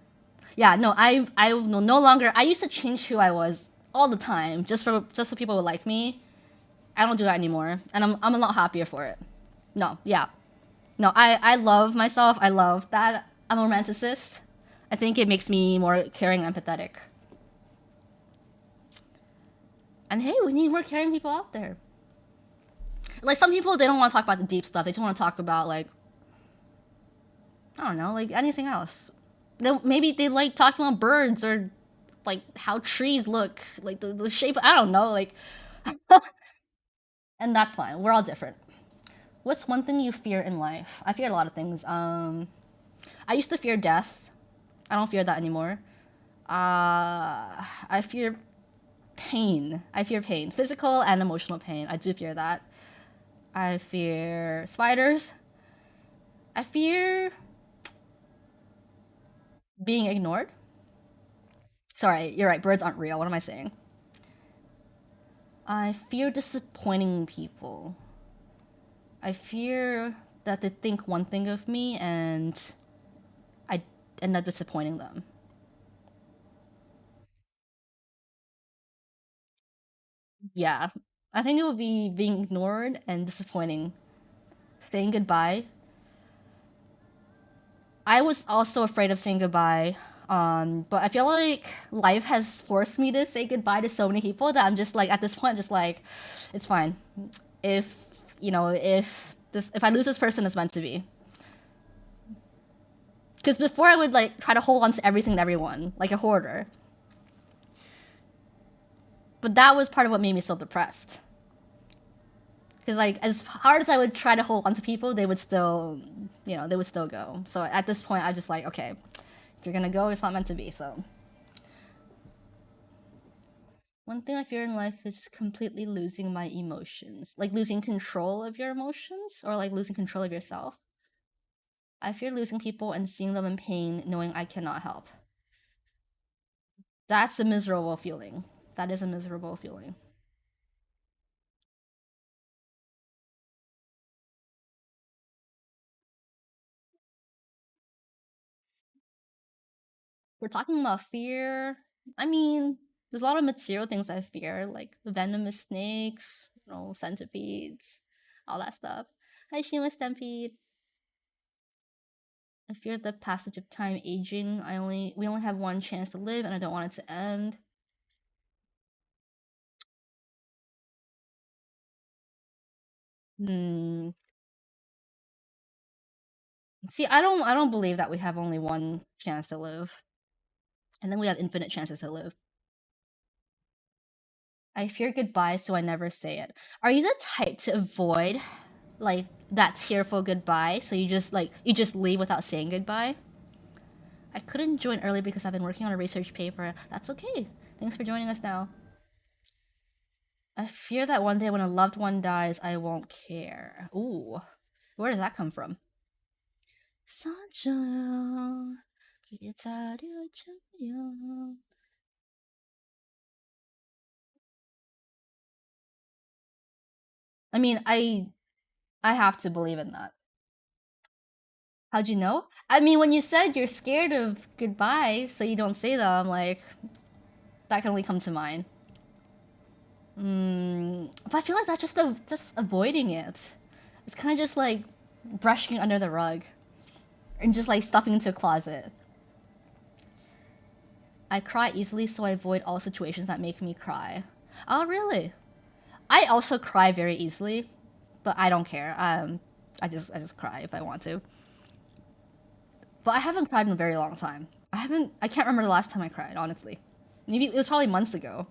Yeah, no, I no longer. I used to change who I was all the time just so people would like me. I don't do that anymore, and I'm a lot happier for it. No, yeah, no, I love myself. I love that I'm a romanticist. I think it makes me more caring and empathetic. And hey, we need more caring people out there. Like some people, they don't want to talk about the deep stuff. They just want to talk about like I don't know, like anything else. Maybe they like talking about birds or like how trees look, like the shape. I don't know, like, and that's fine. We're all different. What's one thing you fear in life? I fear a lot of things. I used to fear death. I don't fear that anymore. I fear pain. I fear pain, physical and emotional pain. I do fear that. I fear spiders. I fear being ignored. Sorry, you're right. Birds aren't real. What am I saying? I fear disappointing people. I fear that they think one thing of me and I end up disappointing them. Yeah. I think it would be being ignored and disappointing. Saying goodbye. I was also afraid of saying goodbye. But I feel like life has forced me to say goodbye to so many people that I'm just like at this point, just like, it's fine. If you know, if I lose this person, it's meant to be. Because before I would like try to hold on to everything and everyone, like a hoarder. But that was part of what made me so depressed. Because like as hard as I would try to hold on to people, they would still, they would still go. So at this point, I'm just like, okay, if you're gonna go, it's not meant to be. So one thing I fear in life is completely losing my emotions, like losing control of your emotions, or like losing control of yourself. I fear losing people and seeing them in pain, knowing I cannot help. That's a miserable feeling. That is a miserable feeling. We're talking about fear. I mean, there's a lot of material things I fear, like venomous snakes, centipedes, all that stuff. Hi, Shima Stampede. I fear the passage of time, aging. We only have one chance to live, and I don't want it to end. Hmm. See, I don't believe that we have only one chance to live, and then we have infinite chances to live. I fear goodbye, so I never say it. Are you the type to avoid, like, that tearful goodbye, so you just leave without saying goodbye? I couldn't join early because I've been working on a research paper. That's okay. Thanks for joining us now. I fear that one day when a loved one dies, I won't care. Ooh, where does that come from? I mean, I have to believe in that. How'd you know? I mean, when you said you're scared of goodbyes, so you don't say them, like, that can only come to mind. But I feel like that's just avoiding it. It's kind of just like brushing it under the rug and just like stuffing into a closet. I cry easily, so I avoid all situations that make me cry. Oh, really? I also cry very easily, but I don't care. I just cry if I want to. But I haven't cried in a very long time. I can't remember the last time I cried, honestly. Maybe it was probably months ago.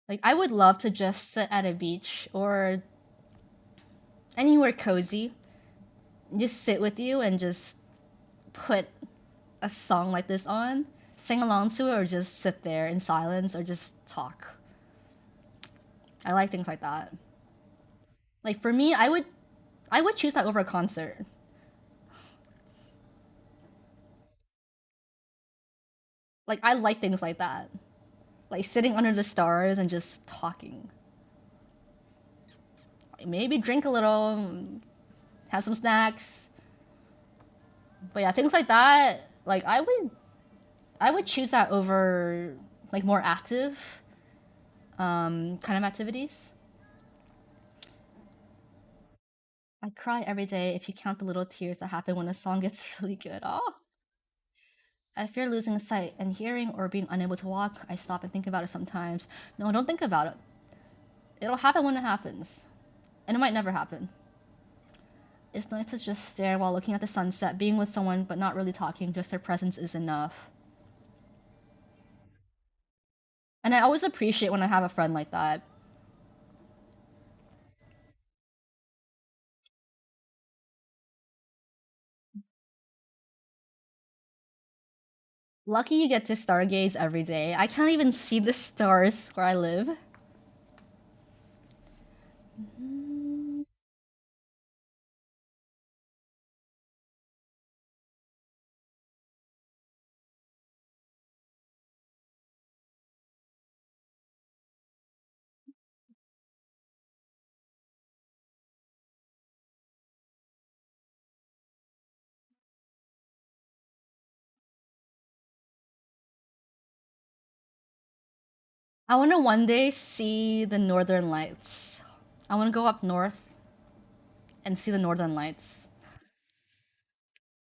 Like, I would love to just sit at a beach or anywhere cozy, just sit with you and just put a song like this on, sing along to it, or just sit there in silence or just talk. I like things like that. Like for me, I would choose that over a concert. Like I like things like that. Like sitting under the stars and just talking. Like maybe drink a little, have some snacks. But yeah, things like that, like I would choose that over like more active kind of activities. I cry every day if you count the little tears that happen when a song gets really good. Oh, I fear losing sight and hearing or being unable to walk. I stop and think about it sometimes. No, don't think about it. It'll happen when it happens. And it might never happen. It's nice to just stare while looking at the sunset, being with someone but not really talking, just their presence is enough. And I always appreciate when I have a friend like that. Lucky you get to stargaze every day. I can't even see the stars where I live. I want to one day see the Northern Lights. I want to go up north and see the Northern Lights.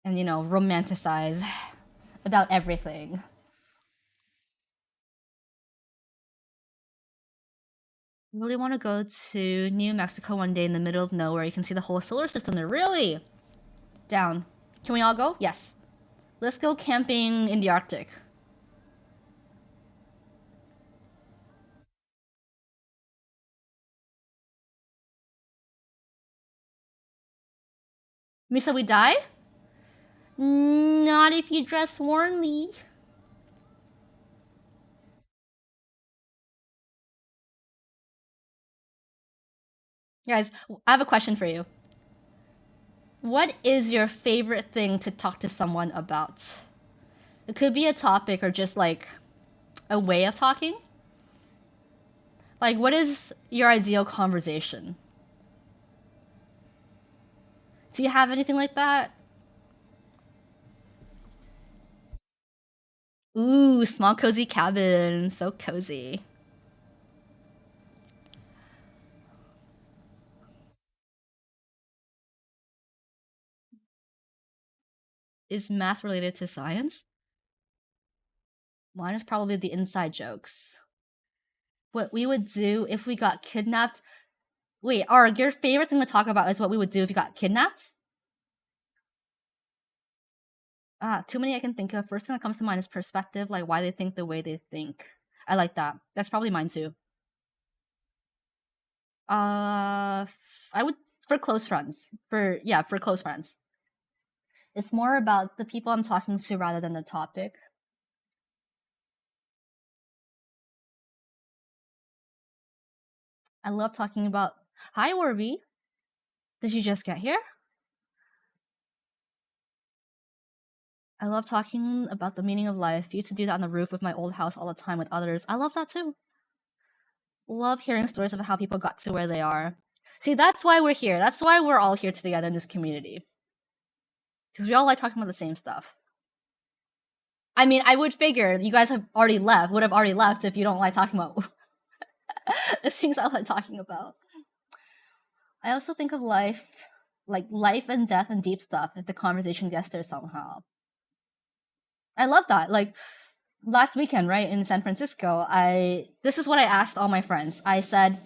And, you know, romanticize about everything. I really want to go to New Mexico one day in the middle of nowhere. You can see the whole solar system there. Really? Down. Can we all go? Yes. Let's go camping in the Arctic. Misa, we die? Not if you dress warmly. Guys, I have a question for you. What is your favorite thing to talk to someone about? It could be a topic or just like a way of talking. Like, what is your ideal conversation? Do you have anything like that? Ooh, small cozy cabin. So cozy. Is math related to science? Mine is probably the inside jokes. What we would do if we got kidnapped. Wait, Arg, your favorite thing to talk about is what we would do if you got kidnapped? Too many I can think of. First thing that comes to mind is perspective, like why they think the way they think. I like that. That's probably mine too. I would for close friends. For close friends. It's more about the people I'm talking to rather than the topic. I love talking about. Hi, Warby. Did you just get here? I love talking about the meaning of life. I used to do that on the roof of my old house all the time with others. I love that too. Love hearing stories of how people got to where they are. See, that's why we're here. That's why we're all here together in this community. Because we all like talking about the same stuff. I mean, I would figure you guys would have already left if you don't like talking about the things I like talking about. I also think of life, like life and death and deep stuff, if the conversation gets there somehow. I love that. Like last weekend, right, in San Francisco, this is what I asked all my friends. I said,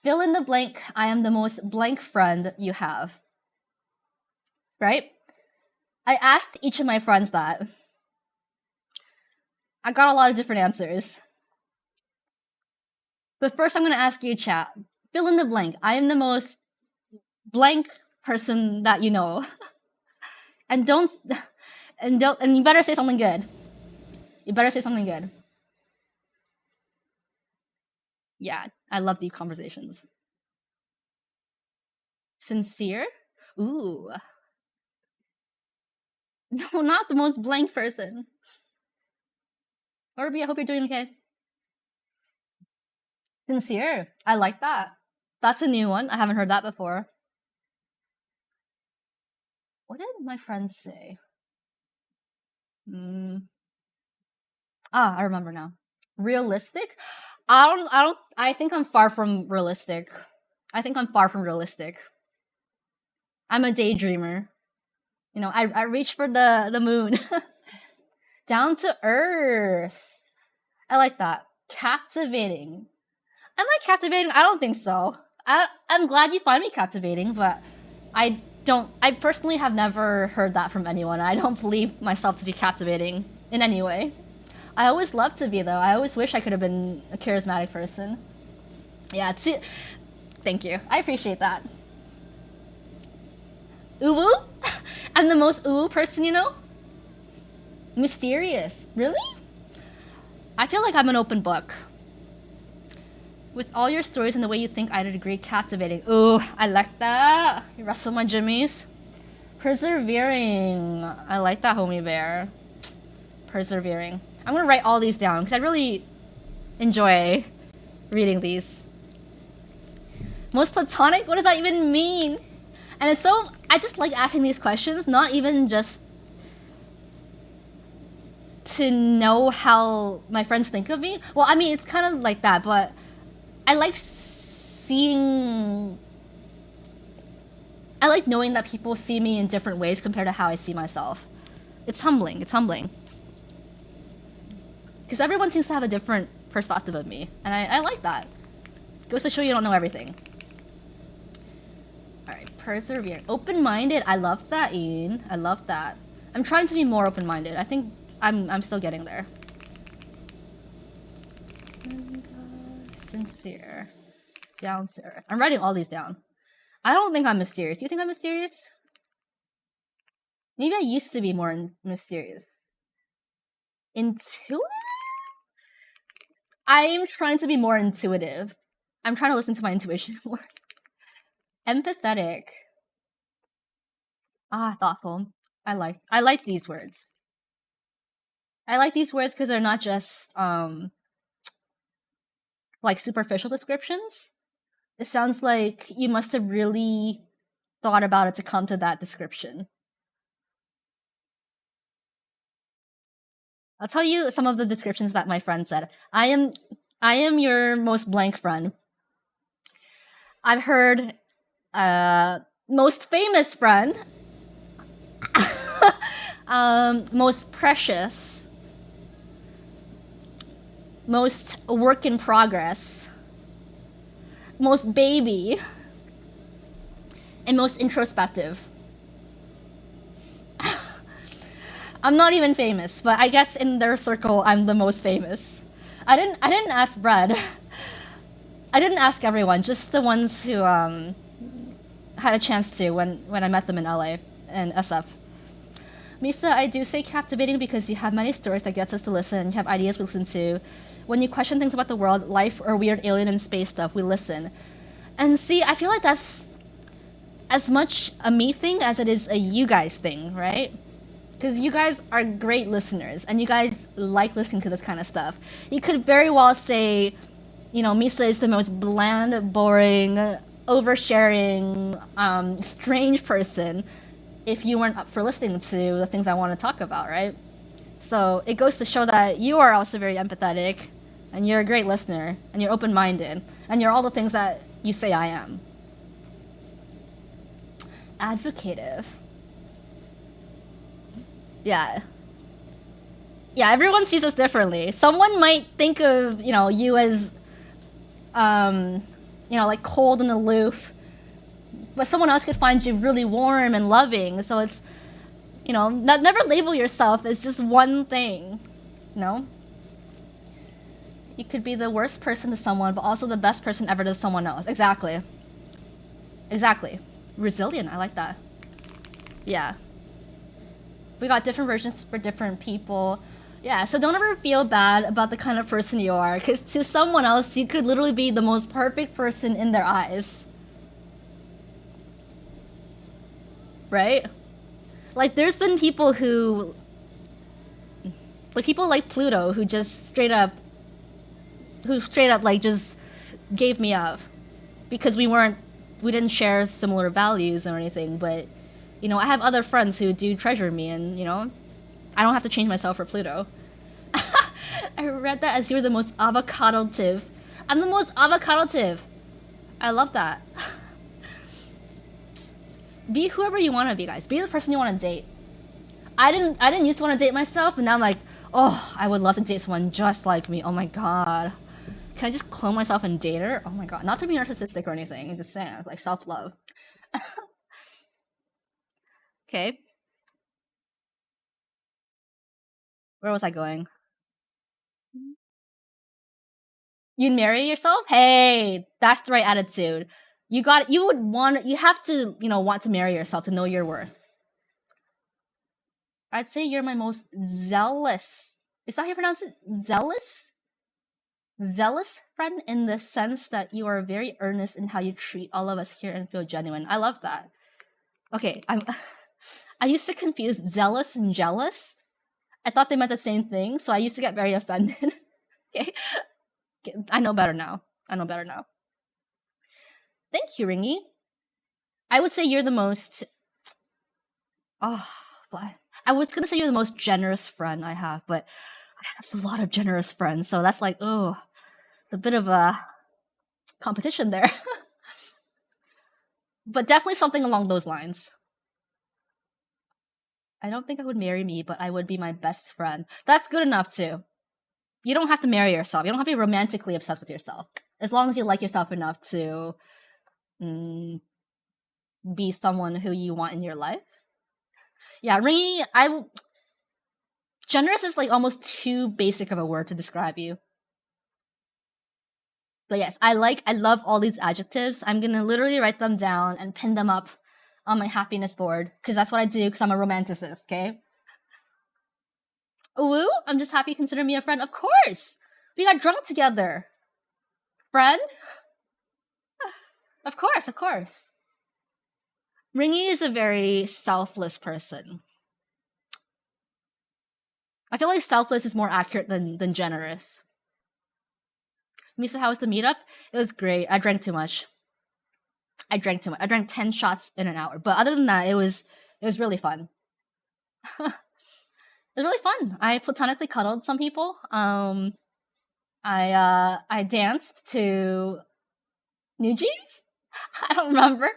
fill in the blank, I am the most blank friend you have. Right? I asked each of my friends that. I got a lot of different answers. But first I'm gonna ask you, chat. Fill in the blank. I am the most blank person that you know. And you better say something good. You better say something good. Yeah, I love deep conversations. Sincere? Ooh. No, not the most blank person. Orby, I hope you're doing okay. Sincere. I like that. That's a new one. I haven't heard that before. What did my friends say? I remember now. Realistic? I think I'm far from realistic. I'm a daydreamer. You know, I reach for the moon. Down to earth. I like that. Captivating. Am I captivating? I don't think so. I'm glad you find me captivating, but I personally have never heard that from anyone. I don't believe myself to be captivating in any way. I always love to be, though. I always wish I could have been a charismatic person. Yeah, thank you. I appreciate that. Uwu? I'm the most uwu person, you know? Mysterious. Really? I feel like I'm an open book. With all your stories and the way you think, I'd agree, captivating. Ooh, I like that. You wrestle my jimmies. Persevering. I like that, homie bear. Persevering. I'm gonna write all these down because I really enjoy reading these. Most platonic? What does that even mean? And it's so... I just like asking these questions, not even just to know how my friends think of me. Well, I mean, it's kind of like that, but I like seeing... I like knowing that people see me in different ways compared to how I see myself. It's humbling. It's humbling. Because everyone seems to have a different perspective of me. And I like that. Goes to show you don't know everything. Alright, persevere. Open-minded. I love that, Ian. I love that. I'm trying to be more open-minded. I think I'm still getting there. Sincere. Down to earth. I'm writing all these down. I don't think I'm mysterious. Do you think I'm mysterious? Maybe I used to be more mysterious. Intuitive? I'm trying to be more intuitive. I'm trying to listen to my intuition more. Empathetic. Thoughtful. I like these words. I like these words because they're not just like superficial descriptions. It sounds like you must have really thought about it to come to that description. I'll tell you some of the descriptions that my friend said. I am your most blank friend. I've heard most famous friend. Most precious. Most work in progress. Most baby. And most introspective. I'm not even famous, but I guess in their circle, I'm the most famous. I didn't ask Brad. I didn't ask everyone, just the ones who had a chance to when I met them in LA and SF. Misa, I do say captivating because you have many stories that gets us to listen, you have ideas we listen to. When you question things about the world, life, or weird alien and space stuff, we listen. And see, I feel like that's as much a me thing as it is a you guys thing, right? Because you guys are great listeners, and you guys like listening to this kind of stuff. You could very well say, you know, Misa is the most bland, boring, oversharing, strange person if you weren't up for listening to the things I want to talk about, right? So it goes to show that you are also very empathetic, and you're a great listener, and you're open-minded, and you're all the things that you say I am. Advocative. Yeah. Yeah, everyone sees us differently. Someone might think of, you know, you as, you know, like cold and aloof. But someone else could find you really warm and loving. So it's, you know, never label yourself as just one thing, you know? You could be the worst person to someone, but also the best person ever to someone else. Exactly. Exactly. Resilient, I like that. Yeah. We got different versions for different people. Yeah, so don't ever feel bad about the kind of person you are, because to someone else, you could literally be the most perfect person in their eyes. right? Like, there's been people who, like, people like Pluto who just straight up like just gave me up because we didn't share similar values or anything. But you know, I have other friends who do treasure me, and you know, I don't have to change myself for Pluto. I read that as you're the most avocado-tive. I'm the most avocado-tive. I love that. Be whoever you want to be, guys. Be the person you want to date. I didn't used to want to date myself, but now I'm like, oh, I would love to date someone just like me. Oh my god. Can I just clone myself and date her? Oh my god. Not to be narcissistic or anything. I'm just saying, it's like self-love. Okay. Where was I going? You'd marry yourself? Hey, that's the right attitude. You have to, you know, want to marry yourself to know your worth. I'd say you're my most zealous. Is that how you pronounce it? Zealous? Zealous friend, in the sense that you are very earnest in how you treat all of us here and feel genuine. I love that. Okay, I used to confuse zealous and jealous. I thought they meant the same thing, so I used to get very offended. Okay. I know better now. Thank you, Ringy. I would say you're the most... Oh, what? I was gonna say you're the most generous friend I have, but I have a lot of generous friends, so that's like, oh, a bit of a competition there. But definitely something along those lines. I don't think I would marry me, but I would be my best friend. That's good enough, too. You don't have to marry yourself. You don't have to be romantically obsessed with yourself. As long as you like yourself enough to be someone who you want in your life. Yeah, Ringy, generous is like almost too basic of a word to describe you. But yes, I love all these adjectives. I'm gonna literally write them down and pin them up on my happiness board, because that's what I do, because I'm a romanticist, okay? Ooh, I'm just happy you consider me a friend. Of course! We got drunk together. Friend? Of course. Ringy is a very selfless person. I feel like selfless is more accurate than generous. Misa, how was the meetup? It was great. I drank too much. I drank 10 shots in an hour. But other than that, it was really fun. It was really fun. I platonically cuddled some people. I danced to New Jeans? I don't remember.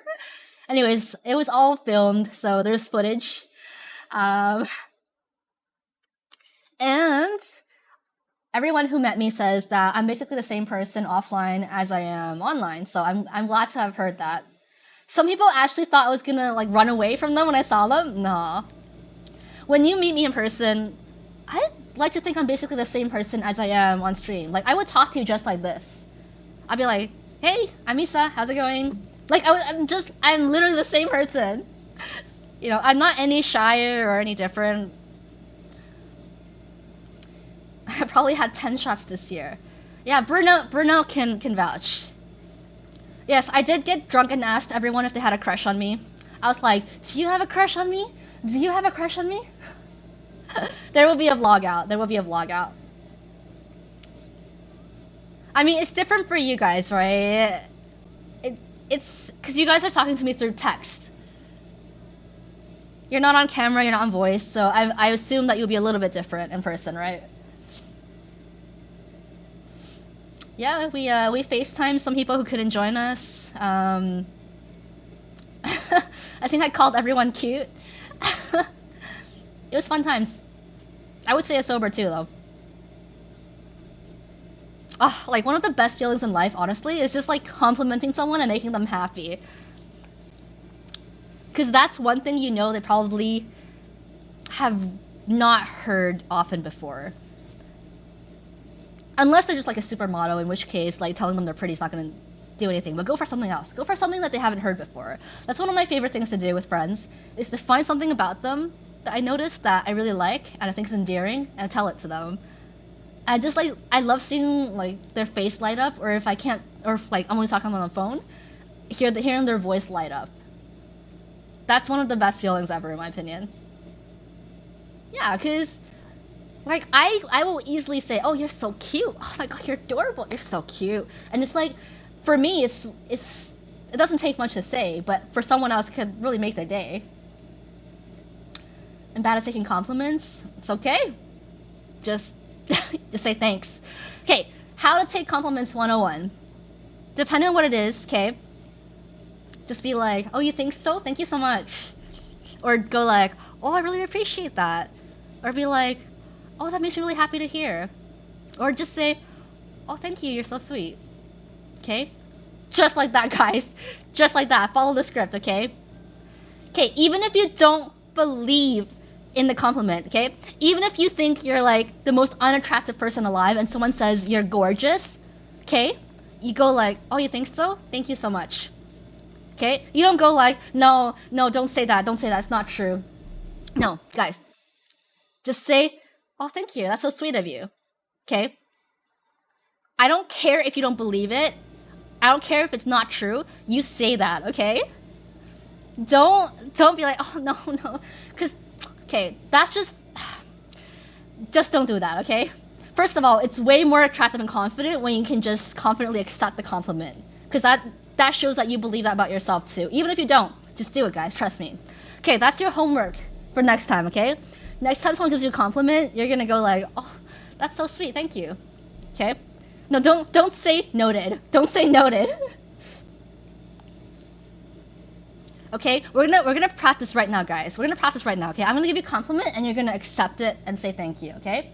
Anyways, it was all filmed, so there's footage. And everyone who met me says that I'm basically the same person offline as I am online, so I'm glad to have heard that. Some people actually thought I was gonna like run away from them when I saw them. Nah. When you meet me in person, I like to think I'm basically the same person as I am on stream. Like, I would talk to you just like this. I'd be like, hey, I'm Misa, how's it going? Like, I'm literally the same person. You know, I'm not any shyer or any different. I probably had 10 shots this year. Yeah, Bruno can vouch. Yes, I did get drunk and asked everyone if they had a crush on me. I was like, do you have a crush on me? Do you have a crush on me? There will be a vlog out. I mean, it's different for you guys, right? It's because you guys are talking to me through text. You're not on camera, you're not on voice, so I assume that you'll be a little bit different in person, right? Yeah, we FaceTimed some people who couldn't join us. I think I called everyone cute. It was fun times. I would say it's sober too, though. Oh, like, one of the best feelings in life, honestly, is just like complimenting someone and making them happy. Because that's one thing you know they probably have not heard often before. Unless they're just like a supermodel, in which case, like, telling them they're pretty is not gonna do anything. But go for something else. Go for something that they haven't heard before. That's one of my favorite things to do with friends, is to find something about them that I noticed that I really like and I think is endearing, and tell it to them. I just like, I love seeing like their face light up, or if I can't, or if like I'm only talking on the phone, hearing their voice light up. that's one of the best feelings ever, in my opinion. Yeah, because like I will easily say, oh, you're so cute. Oh my god, you're adorable. You're so cute. And it's like, for me, it doesn't take much to say, but for someone else, it could really make their day. I'm bad at taking compliments. It's okay. Just say thanks. Okay, how to take compliments 101. Depending on what it is, okay, just be like, oh, you think so? Thank you so much. Or go like, oh, I really appreciate that. Or be like, oh, that makes me really happy to hear. Or just say, oh, thank you, you're so sweet. Okay? Just like that, guys. Just like that. Follow the script, okay? Okay, even if you don't believe in the compliment, okay? Even if you think you're like the most unattractive person alive and someone says you're gorgeous, okay? You go like, oh, you think so? Thank you so much. Okay? You don't go like, no, don't say that. Don't say that. It's not true. No, guys. Just say, oh, thank you. That's so sweet of you. Okay? I don't care if you don't believe it. I don't care if it's not true. You say that, okay? Don't be like, oh, no. Because, okay, that's just don't do that, okay? First of all, it's way more attractive and confident when you can just confidently accept the compliment. Because that shows that you believe that about yourself too. Even if you don't, just do it, guys. Trust me. Okay, that's your homework for next time, okay? Next time someone gives you a compliment, you're gonna go like, oh, that's so sweet, thank you. Okay? No, don't say noted. Don't say noted. Okay, we're gonna practice right now, guys. We're gonna practice right now, okay? I'm gonna give you a compliment and you're gonna accept it and say thank you, okay?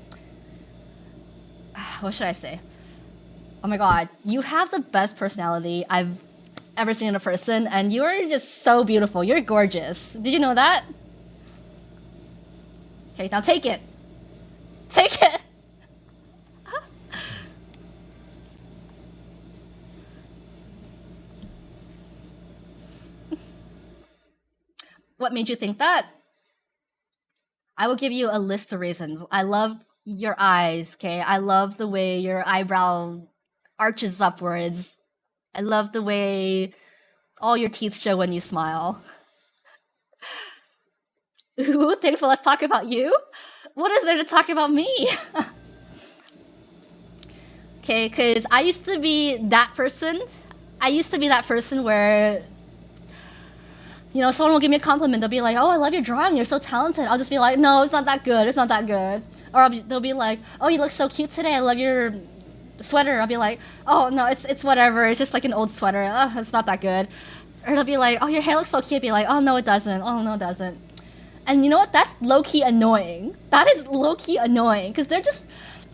What should I say? Oh my god, you have the best personality I've ever seen in a person, and you're just so beautiful. You're gorgeous. Did you know that? Okay, now take it. Take it! What made you think that? I will give you a list of reasons. I love your eyes, okay? I love the way your eyebrow arches upwards. I love the way all your teeth show when you smile. Ooh, thanks, well, let's talk about you? What is there to talk about me? Okay, because I used to be that person. I used to be that person where, you know, someone will give me a compliment. They'll be like, oh, I love your drawing. You're so talented. I'll just be like, no, it's not that good. It's not that good. Or they'll be like, oh, you look so cute today. I love your sweater. I'll be like, oh, no, it's whatever. It's just like an old sweater. Oh, it's not that good. Or they'll be like, oh, your hair looks so cute. I'll be like, oh, no, it doesn't. Oh, no, it doesn't. And you know what? That's low-key annoying. That is low-key annoying. Because they're just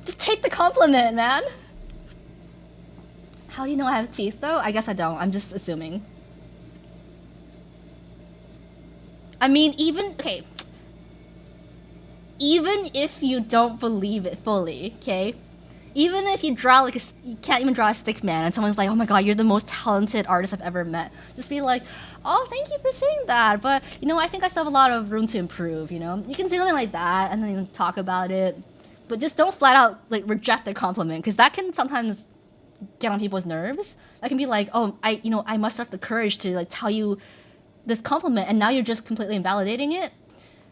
take the compliment, man. How do you know I have teeth, though? I guess I don't. I'm just assuming. I mean, even if you don't believe it fully, okay? Even if you draw like you can't even draw a stick man and someone's like, oh my god, you're the most talented artist I've ever met. Just be like, oh, thank you for saying that, but, you know, I think I still have a lot of room to improve, you know? You can say something like that and then talk about it. But just don't flat out, like, reject the compliment, because that can sometimes get on people's nerves. That can be like, oh, I muster up the courage to, like, tell you this compliment, and now you're just completely invalidating it.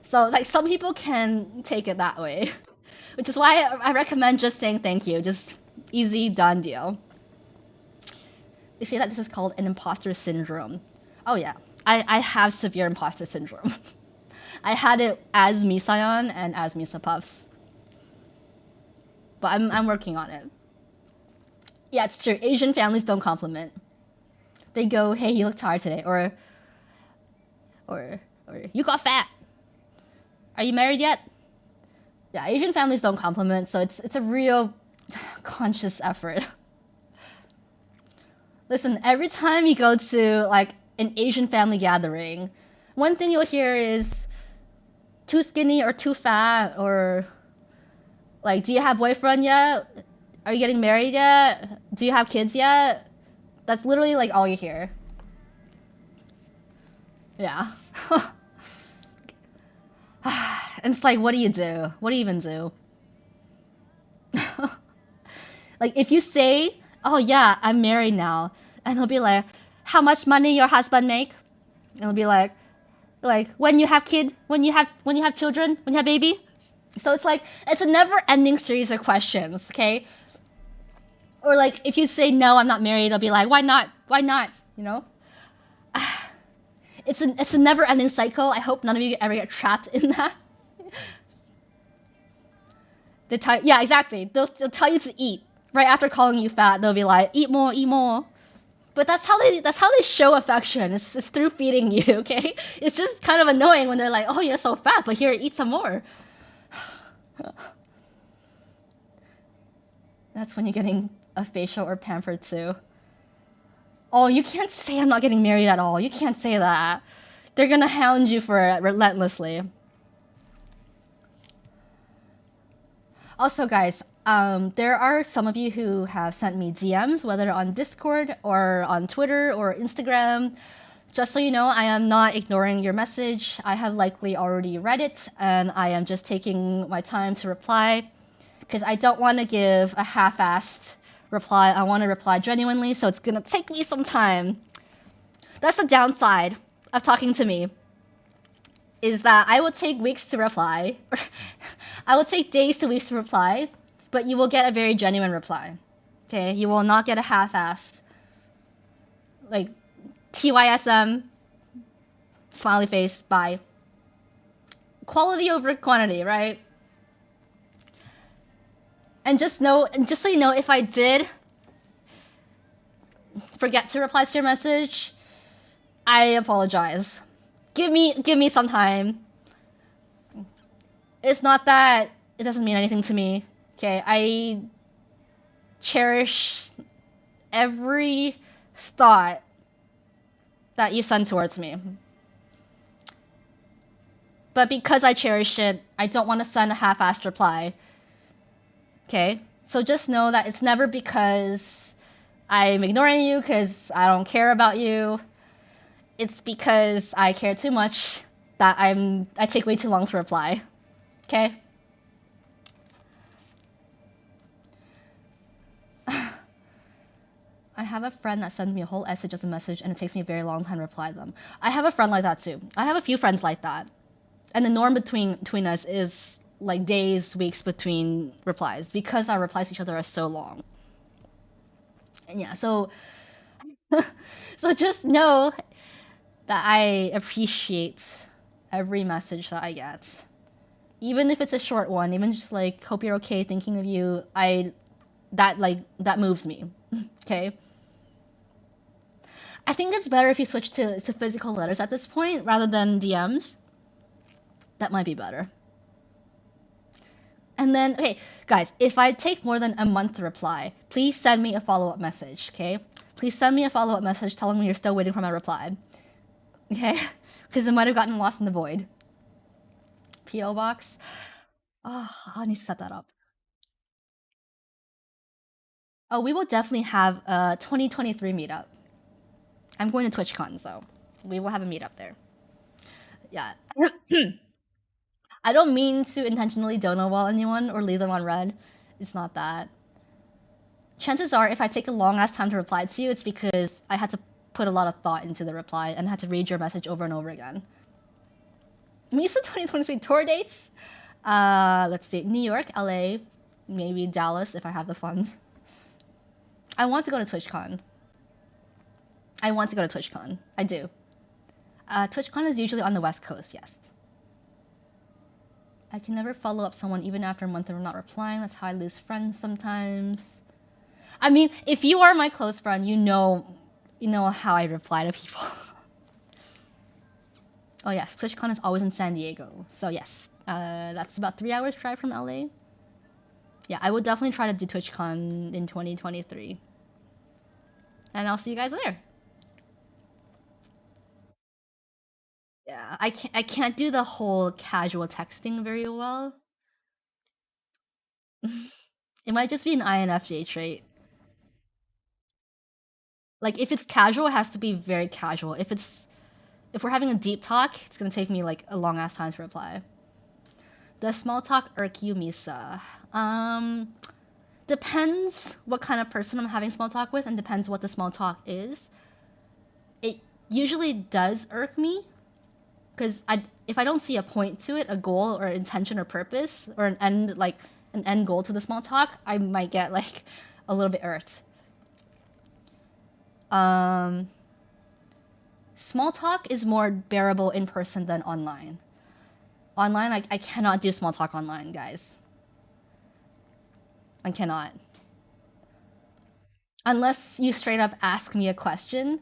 So, like, some people can take it that way. Which is why I recommend just saying thank you. Just easy, done deal. They say that this is called an imposter syndrome. Oh yeah, I have severe imposter syndrome. I had it as Misayan and as Misa Puffs. But I'm working on it. Yeah, it's true. Asian families don't compliment. They go, hey, you look tired today. Or you got fat. Are you married yet? Yeah, Asian families don't compliment, so it's a real conscious effort. Listen, every time you go to like an Asian family gathering, one thing you'll hear is too skinny or too fat, or like, do you have boyfriend yet? Are you getting married yet? Do you have kids yet? That's literally like all you hear. Yeah. And it's like, what do you do? What do you even do? Like, if you say, oh yeah, I'm married now, and he'll be like, how much money your husband make? And he'll be like, Like when you have children, when you have baby. So it's like it's a never-ending series of questions, okay? Or like if you say no, I'm not married, they'll be like, why not? Why not? You know? It's a never-ending cycle. I hope none of you ever get trapped in that. Yeah, exactly. They'll tell you to eat right after calling you fat. They'll be like, eat more, eat more. But that's how they show affection. It's through feeding you. Okay, it's just kind of annoying when they're like, oh, you're so fat, but here, eat some more. That's when you're getting a facial or pampered too. Oh, you can't say I'm not getting married at all. You can't say that. They're gonna hound you for it relentlessly. Also, guys, there are some of you who have sent me DMs, whether on Discord or on Twitter or Instagram. Just so you know, I am not ignoring your message. I have likely already read it, and I am just taking my time to reply, because I don't want to give a half-assed reply. I want to reply genuinely, so it's gonna take me some time. That's the downside of talking to me, is that I will take weeks to reply. I will take days to weeks to reply, but you will get a very genuine reply. Okay, you will not get a half-assed, like, TYSM, smiley face, bye. Quality over quantity, right? And just so you know, if I did forget to reply to your message, I apologize. Give me some time. It's not that it doesn't mean anything to me. Okay, I cherish every thought that you send towards me. But because I cherish it, I don't want to send a half-assed reply. Okay? So just know that it's never because I'm ignoring you because I don't care about you. It's because I care too much that I take way too long to reply. Okay? I have a friend that sends me a whole essay as a message and it takes me a very long time to reply to them. I have a friend like that too. I have a few friends like that. And the norm between us is like days, weeks between replies because our replies to each other are so long. And yeah, so so just know that I appreciate every message that I get. Even if it's a short one, even just like hope you're okay, thinking of you, that moves me. Okay? I think it's better if you switch to physical letters at this point rather than DMs. That might be better. And then, okay, guys, if I take more than a month to reply, please send me a follow-up message, okay? Please send me a follow-up message telling me you're still waiting for my reply. Okay? Because it might have gotten lost in the void. P.O. Box. Oh, I need to set that up. Oh, we will definitely have a 2023 meetup. I'm going to TwitchCon, so we will have a meetup there. Yeah. I don't mean to intentionally don't wall anyone or leave them on red. It's not that. Chances are, if I take a long-ass time to reply to you, it's because I had to put a lot of thought into the reply and had to read your message over and over again. Misa 2023 tour dates? Let's see. New York, LA, maybe Dallas if I have the funds. I want to go to TwitchCon. I do. TwitchCon is usually on the West Coast, yes. I can never follow up someone even after a month of not replying. That's how I lose friends sometimes. I mean, if you are my close friend, you know how I reply to people. Oh yes, TwitchCon is always in San Diego. So yes, that's about 3 hours drive from LA. Yeah, I will definitely try to do TwitchCon in 2023. And I'll see you guys there. Yeah, I can't do the whole casual texting very well. It might just be an INFJ trait. Like, if it's casual, it has to be very casual. If we're having a deep talk, it's gonna take me like a long ass time to reply. Does small talk irk you, Misa? Depends what kind of person I'm having small talk with, and depends what the small talk is. It usually does irk me. Because if I don't see a point to it, a goal or intention or purpose or an end goal to the small talk, I might get like a little bit irked. Small talk is more bearable in person than online. Online, I cannot do small talk online, guys. I cannot. Unless you straight up ask me a question.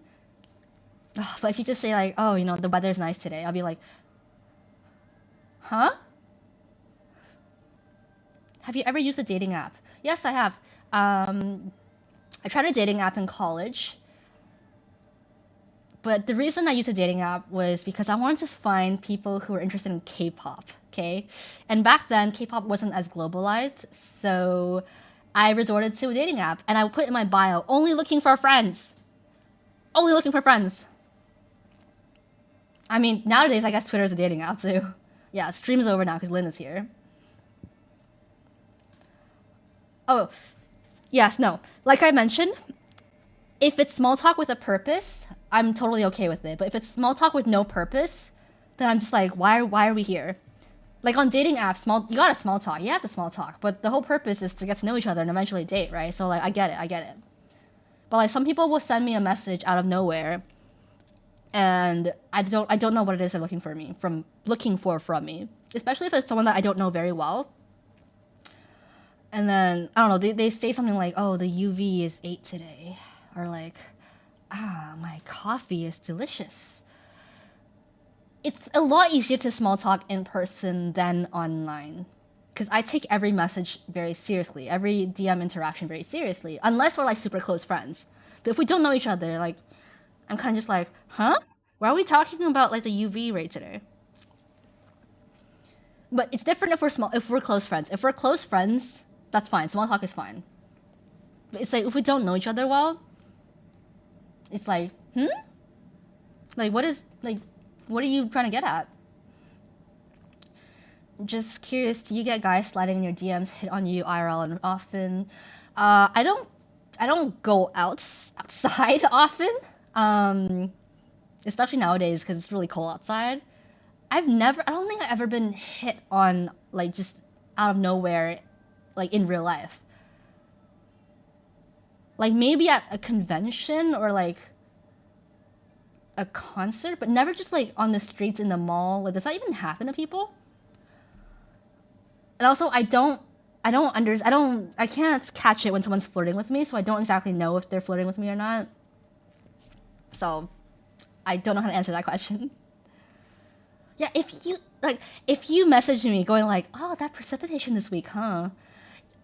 But if you just say like, oh, you know, the weather's nice today, I'll be like, huh? Have you ever used a dating app? Yes, I have. I tried a dating app in college. But the reason I used a dating app was because I wanted to find people who were interested in K-pop, okay? And back then, K-pop wasn't as globalized, so I resorted to a dating app, and I put in my bio, only looking for friends. Only looking for friends. I mean, nowadays, I guess Twitter is a dating app, too. Yeah, stream's over now because Lynn is here. Oh, yes, no. Like I mentioned, if it's small talk with a purpose, I'm totally okay with it. But if it's small talk with no purpose, then I'm just like, why are we here? Like on dating apps, you gotta small talk. You have to small talk. But the whole purpose is to get to know each other and eventually date, right? So like, I get it. But like, some people will send me a message out of nowhere, and I don't know what it is they're looking for from me. Especially if it's someone that I don't know very well. And then, I don't know, they say something like, oh, the UV is 8 today. Or like, my coffee is delicious. It's a lot easier to small talk in person than online. Because I take every message very seriously, every DM interaction very seriously, unless we're like super close friends. But if we don't know each other, like, I'm kind of just like, huh? Why are we talking about like the UV rate today? But it's different if we're close friends. If we're close friends, that's fine. Small talk is fine. But it's like, if we don't know each other well, it's like, Like, what are you trying to get at? Just curious, do you get guys sliding in your DMs hit on you IRL and often? I don't go outside often. Especially nowadays because it's really cold outside. I don't think I've ever been hit on, like, just out of nowhere, like, in real life. Like, maybe at a convention or, like, a concert, but never just, like, on the streets in the mall. Like, does that even happen to people? And also, I can't catch it when someone's flirting with me, so I don't exactly know if they're flirting with me or not. So, I don't know how to answer that question. Yeah, if you message me going like, oh, that precipitation this week, huh?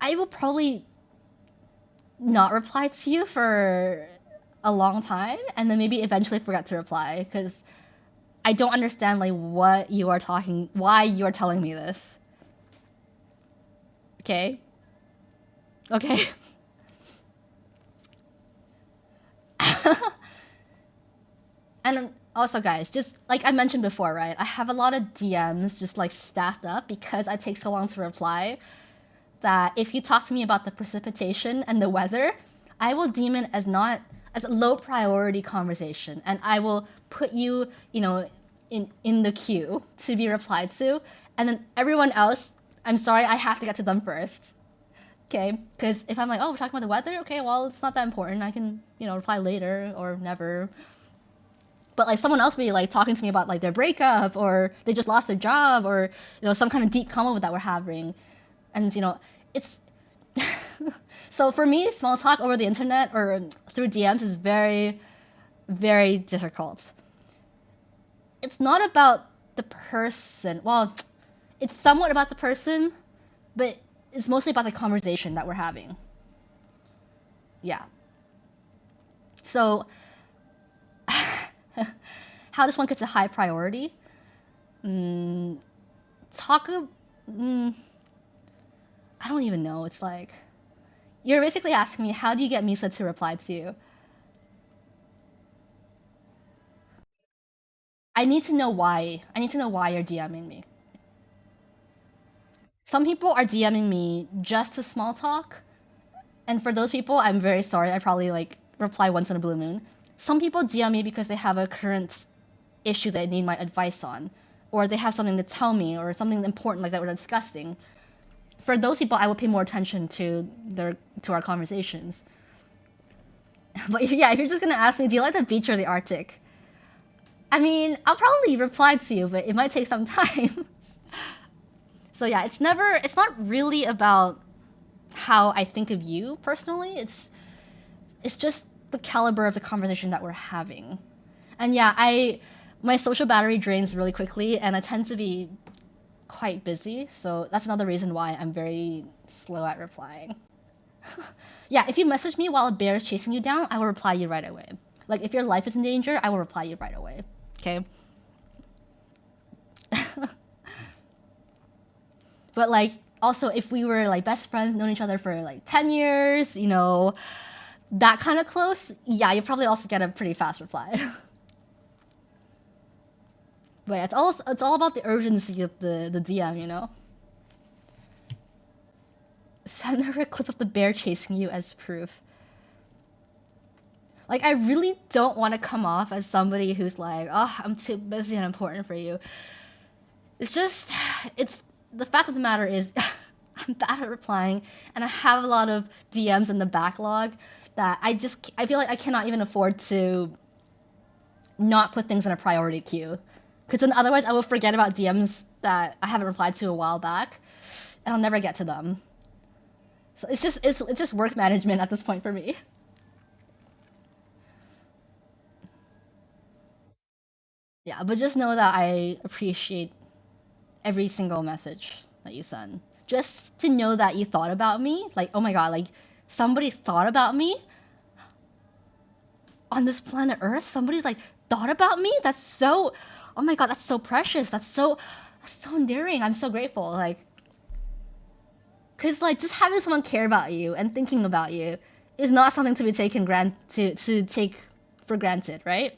I will probably not reply to you for a long time, and then maybe eventually forget to reply, because I don't understand, like, why you are telling me this. Okay? Okay. And also, guys, just like I mentioned before, right? I have a lot of DMs just like stacked up because I take so long to reply that if you talk to me about the precipitation and the weather, I will deem it as a low priority conversation, and I will put you, in the queue to be replied to, and then everyone else, I'm sorry, I have to get to them first. Okay? Because if I'm like, oh, we're talking about the weather? Okay, well, it's not that important. I can, reply later or never. But like someone else will be like talking to me about like their breakup, or they just lost their job, or some kind of deep convo that we're having, and it's so for me, small talk over the internet or through DMs is very, very difficult. It's not about the person. Well, it's somewhat about the person, but it's mostly about the conversation that we're having. Yeah. So how does one get to high priority? I don't even know. It's like, you're basically asking me, how do you get Misa to reply to you? I need to know why. I need to know why you're DMing me. Some people are DMing me just to small talk, and for those people, I'm very sorry. I probably like reply once in a blue moon. Some people DM me because they have a current issue that they need my advice on, or they have something to tell me, or something important like that we're discussing. For those people, I will pay more attention to our conversations. But if you're just gonna ask me, do you like the beach or the Arctic? I mean, I'll probably reply to you, but it might take some time. So yeah, it's not really about how I think of you personally. It's just the caliber of the conversation that we're having. And yeah, my social battery drains really quickly, and I tend to be quite busy, so that's another reason why I'm very slow at replying. Yeah, if you message me while a bear is chasing you down, I will reply you right away. Like, if your life is in danger, I will reply you right away. Okay? But like, also, if we were like best friends, known each other for like 10 years, you know, that kind of close, yeah, you probably also get a pretty fast reply. But yeah, it's all about the urgency of the DM, you know? Send her a clip of the bear chasing you as proof. Like, I really don't want to come off as somebody who's like, oh, I'm too busy and important for you. It's just, the fact of the matter is, I'm bad at replying, and I have a lot of DMs in the backlog that I feel like I cannot even afford to not put things in a priority queue. Because then otherwise I will forget about DMs that I haven't replied to a while back, and I'll never get to them. So it's just work management at this point for me. Yeah, but just know that I appreciate every single message that you send. Just to know that you thought about me, like, oh my god, like, somebody thought about me on this planet Earth? Somebody's like, thought about me? That's so, oh my god, that's so precious. That's so endearing. I'm so grateful. Like, because like, just having someone care about you and thinking about you is not something to be taken to take for granted, right?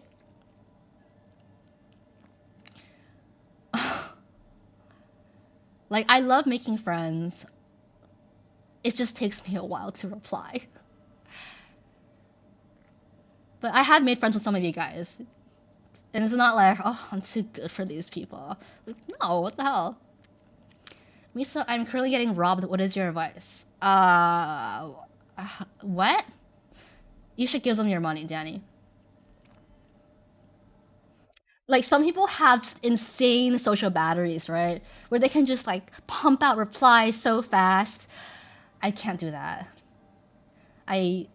Like, I love making friends. It just takes me a while to reply. But I have made friends with some of you guys. And it's not like, oh, I'm too good for these people. Like, no, what the hell? Misa, I'm currently getting robbed. What is your advice? What? You should give them your money, Danny. Like, some people have just insane social batteries, right? Where they can just, like, pump out replies so fast. I can't do that. I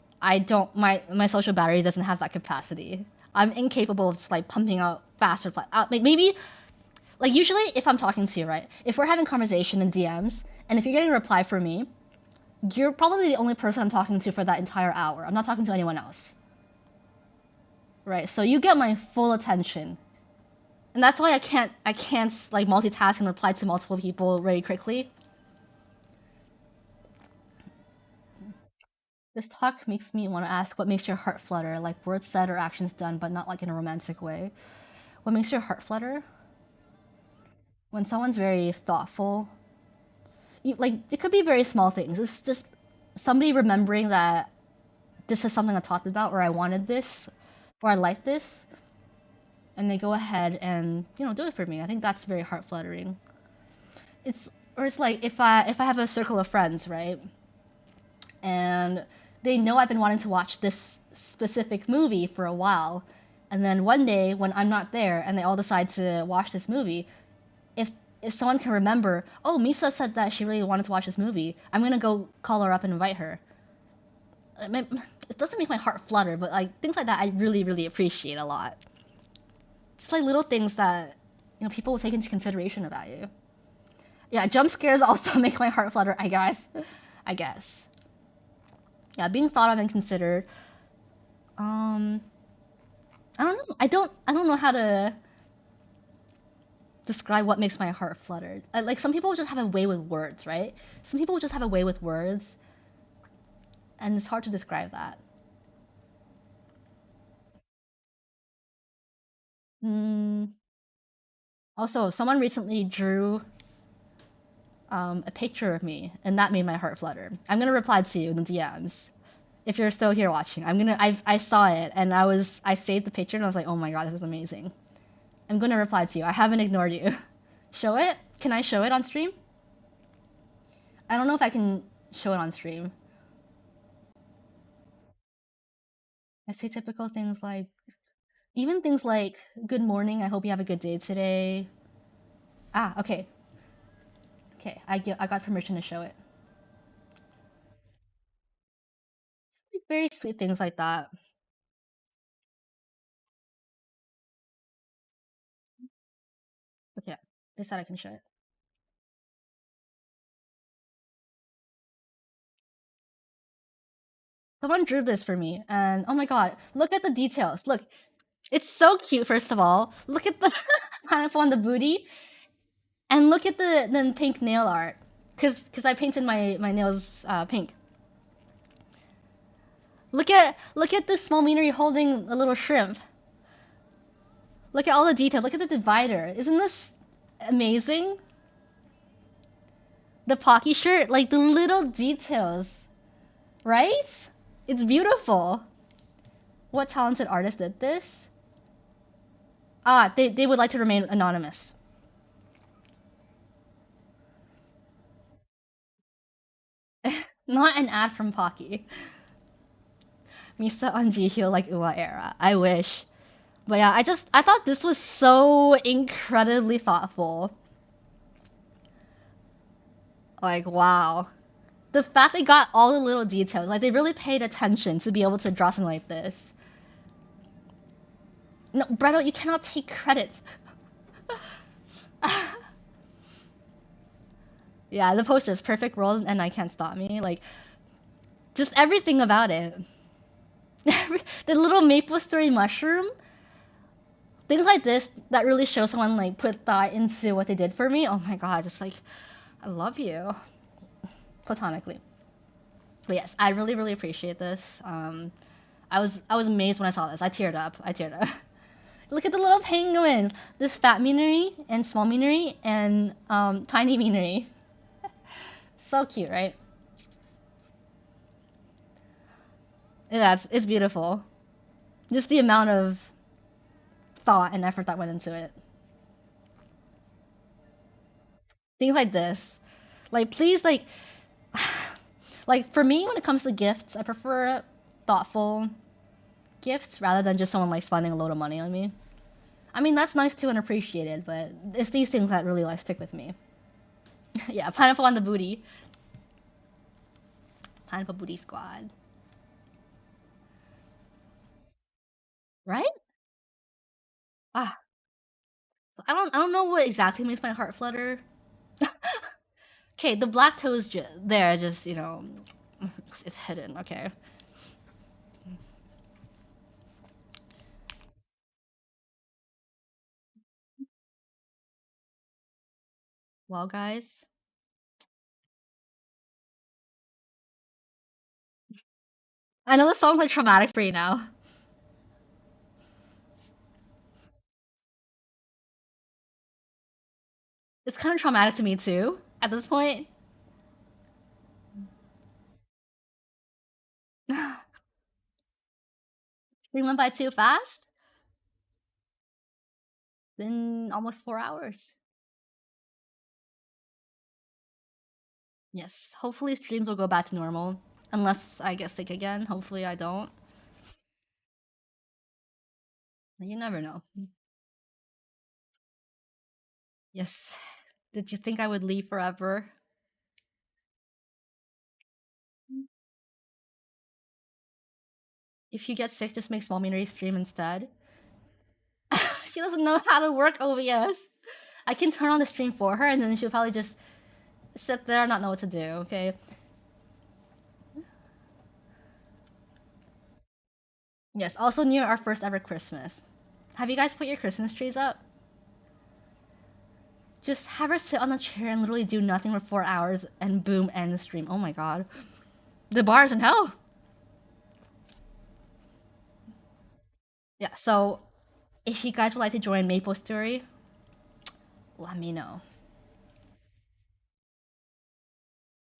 don't, my social battery doesn't have that capacity. I'm incapable of just, like, pumping out fast replies. Like, maybe, like, usually if I'm talking to you, right? If we're having conversation in DMs, and if you're getting a reply from me, you're probably the only person I'm talking to for that entire hour. I'm not talking to anyone else. Right? So you get my full attention. And that's why I can't like multitask and reply to multiple people very quickly. This talk makes me want to ask, what makes your heart flutter? Like words said or actions done, but not like in a romantic way. What makes your heart flutter? When someone's very thoughtful. Like, it could be very small things. It's just somebody remembering that this is something I talked about, or I wanted this, or I like this. And they go ahead and, you know, do it for me. I think that's very heart fluttering. It's like if I have a circle of friends, right? And they know I've been wanting to watch this specific movie for a while. And then one day when I'm not there and they all decide to watch this movie, if someone can remember, oh, Misa said that she really wanted to watch this movie, I'm going to go call her up and invite her. It doesn't make my heart flutter, but like things like that I really, really appreciate a lot. Just like little things that, you know, people will take into consideration about you. Yeah, jump scares also make my heart flutter, I guess. Yeah, being thought of and considered. I don't know. I don't know how to describe what makes my heart flutter. Like, some people just have a way with words, right? Some people just have a way with words, and it's hard to describe that. Also, someone recently drew a picture of me, and that made my heart flutter. I'm gonna reply to you in the DMs if you're still here watching. I saw it, and I saved the picture, and I was like, oh my god, this is amazing. I'm gonna reply to you. I haven't ignored you. Show it? Can I show it on stream? I don't know if I can show it on stream. I say typical things like, even things like, good morning, I hope you have a good day today. Ah, okay. Okay, I got permission to show it. Very sweet things like that. Okay, they said I can show it. Someone drew this for me, and oh my god, look at the details. Look, it's so cute, first of all. Look at the pineapple on the booty. And look at the pink nail art. Cause I painted my nails pink. Look at the small meanery holding a little shrimp. Look at all the detail. Look at the divider. Isn't this amazing? The Pocky shirt, like the little details. Right? It's beautiful. What talented artist did this? Ah, they would like to remain anonymous. Not an ad from Pocky. Misa on Jihyo like Uwa era. I wish. But yeah, I thought this was so incredibly thoughtful. Like, wow. The fact they got all the little details, like they really paid attention to be able to draw something like this. No, Bretto, you cannot take credit. Yeah, the poster is perfect world and I can't stop me. Like, just everything about it. The little maple story mushroom. Things like this that really show someone like put thought into what they did for me. Oh my god, just like, I love you. Platonically. But yes, I really, really appreciate this. I was amazed when I saw this. I teared up. Look at the little penguins. This fat meanery and small meanery and tiny meanery. So cute, right? Yeah, it's beautiful. Just the amount of thought and effort that went into it. Things like this. Like, please, like... like, for me, when it comes to gifts, I prefer thoughtful gifts rather than just someone, like, spending a load of money on me. I mean, that's nice too and appreciated, but it's these things that really, like, stick with me. Yeah, pineapple on the booty. Pineapple booty squad. Right? Ah. So I don't know what exactly makes my heart flutter. Okay, the black toes there, just, you know, it's hidden, okay. Well, guys. I know this song's like traumatic for you now. It's kind of traumatic to me too, at this point. We went by too fast. Been almost 4 hours. Yes, hopefully streams will go back to normal. Unless I get sick again. Hopefully I don't. You never know. Yes. Did you think I would leave forever? If you get sick, just make Small Meanery stream instead. She doesn't know how to work OBS. I can turn on the stream for her and then she'll probably just sit there and not know what to do, okay? Yes, also near our first ever Christmas. Have you guys put your Christmas trees up? Just have her sit on the chair and literally do nothing for 4 hours and boom, end the stream. Oh my god. The bar is in hell. Yeah, so if you guys would like to join Maple Story, let me know.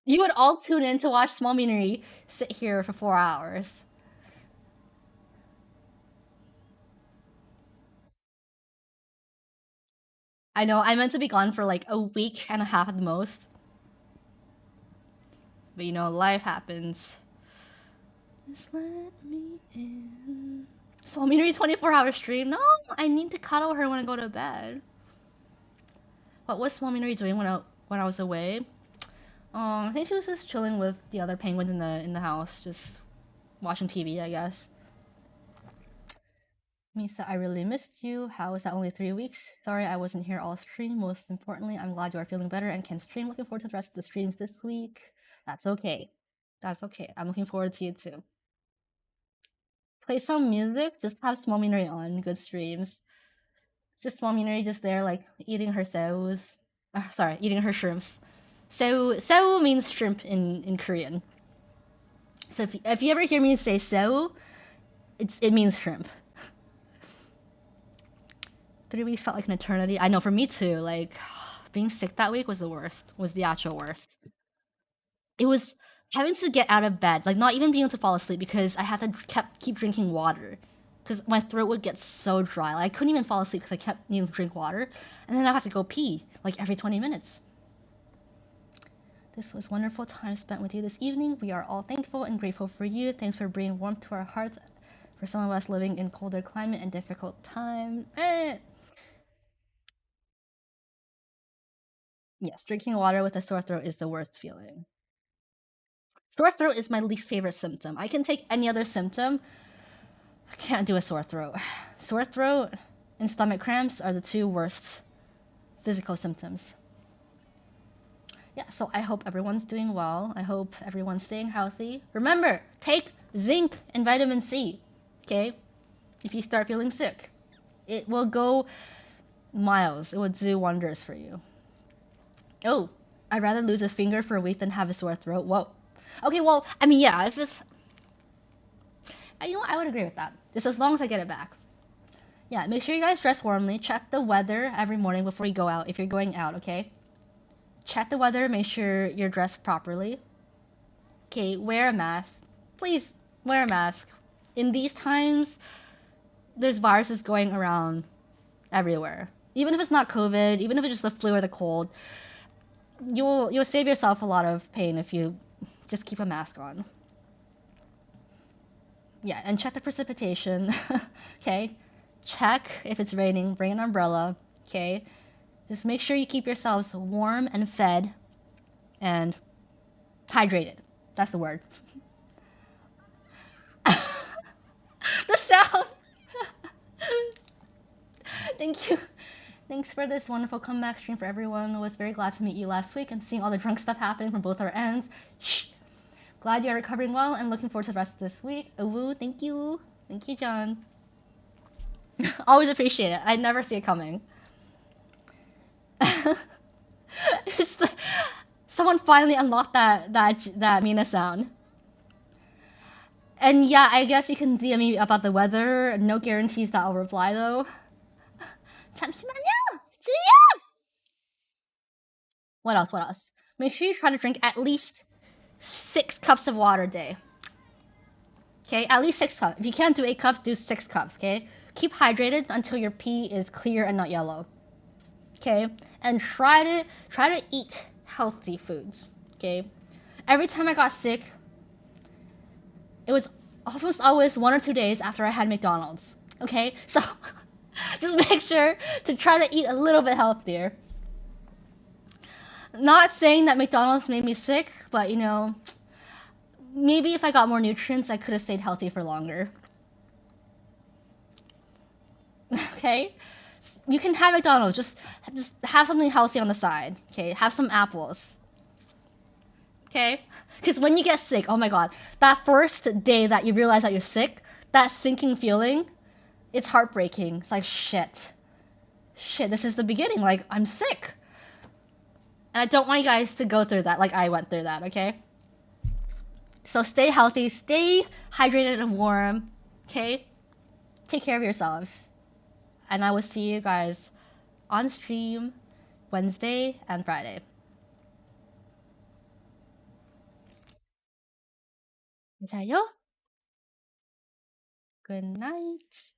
You would all tune in to watch Small Meanery sit here for 4 hours. I know, I meant to be gone for like a week and a half at the most. But you know, life happens. Just let me in. So I'm gonna read 24-hour stream. No, I need to cuddle her when I go to bed. What was Swami doing when I was away? I think she was just chilling with the other penguins in the house, just watching TV, I guess. Misa, I really missed you. How was that only 3 weeks? Sorry I wasn't here all stream. Most importantly, I'm glad you are feeling better and can stream. Looking forward to the rest of the streams this week. That's okay. That's okay. I'm looking forward to you too. Play some music. Just have Small Minery on. Good streams. It's just Small Minery just there, like, eating her seus. Sorry, eating her shrimps. Seu means shrimp in Korean. So if you ever hear me say seu, it means shrimp. 3 weeks felt like an eternity. I know, for me too. Like, being sick that week was the worst. Was the actual worst. It was having to get out of bed, like not even being able to fall asleep because I had to keep drinking water. Because my throat would get so dry. Like, I couldn't even fall asleep because I kept needing to drink water. And then I have to go pee, like every 20 minutes. This was wonderful time spent with you this evening. We are all thankful and grateful for you. Thanks for bringing warmth to our hearts for some of us living in colder climate and difficult times. Yes, drinking water with a sore throat is the worst feeling. Sore throat is my least favorite symptom. I can take any other symptom. I can't do a sore throat. Sore throat and stomach cramps are the 2 worst physical symptoms. Yeah, so I hope everyone's doing well. I hope everyone's staying healthy. Remember, take zinc and vitamin C, okay? If you start feeling sick. It will go miles. It will do wonders for you. Oh, I'd rather lose a finger for a week than have a sore throat. Whoa. Okay, well, I mean, yeah, if it's... You know, I would agree with that. Just as long as I get it back. Yeah, make sure you guys dress warmly. Check the weather every morning before you go out, if you're going out, okay? Check the weather, make sure you're dressed properly. Okay, wear a mask. Please, wear a mask. In these times, there's viruses going around everywhere. Even if it's not COVID, even if it's just the flu or the cold, you'll save yourself a lot of pain if you just keep a mask on. Yeah, and check the precipitation, okay? Check if it's raining, bring an umbrella, okay? Just make sure you keep yourselves warm and fed and hydrated. That's the word. The sound! Thank you. Thanks for this wonderful comeback stream for everyone. I was very glad to meet you last week and seeing all the drunk stuff happening from both our ends. Shh! Glad you're recovering well and looking forward to the rest of this week. Woo, thank you. Thank you, John. Always appreciate it. I never see it coming. It's the... Someone finally unlocked that Mina sound. And yeah, I guess you can DM me about the weather. No guarantees that I'll reply though. 잠시만요! 지금! What else? Make sure you try to drink at least 6 cups of water a day. Okay, at least 6 cups. If you can't do 8 cups, do 6 cups, okay? Keep hydrated until your pee is clear and not yellow. Okay? And try to eat healthy foods. Okay? Every time I got sick, it was almost always 1 or 2 days after I had McDonald's. Okay? So just make sure to try to eat a little bit healthier. Not saying that McDonald's made me sick, but you know, maybe if I got more nutrients, I could have stayed healthy for longer. Okay? You can have McDonald's, just have something healthy on the side. Okay? Have some apples. Okay? Because when you get sick, oh my god, that first day that you realize that you're sick, that sinking feeling, it's heartbreaking. It's like, shit. Shit, this is the beginning. Like, I'm sick. And I don't want you guys to go through that like I went through that, okay? So stay healthy, stay hydrated and warm, okay? Take care of yourselves. And I will see you guys on stream Wednesday and Friday. 자요? Good night.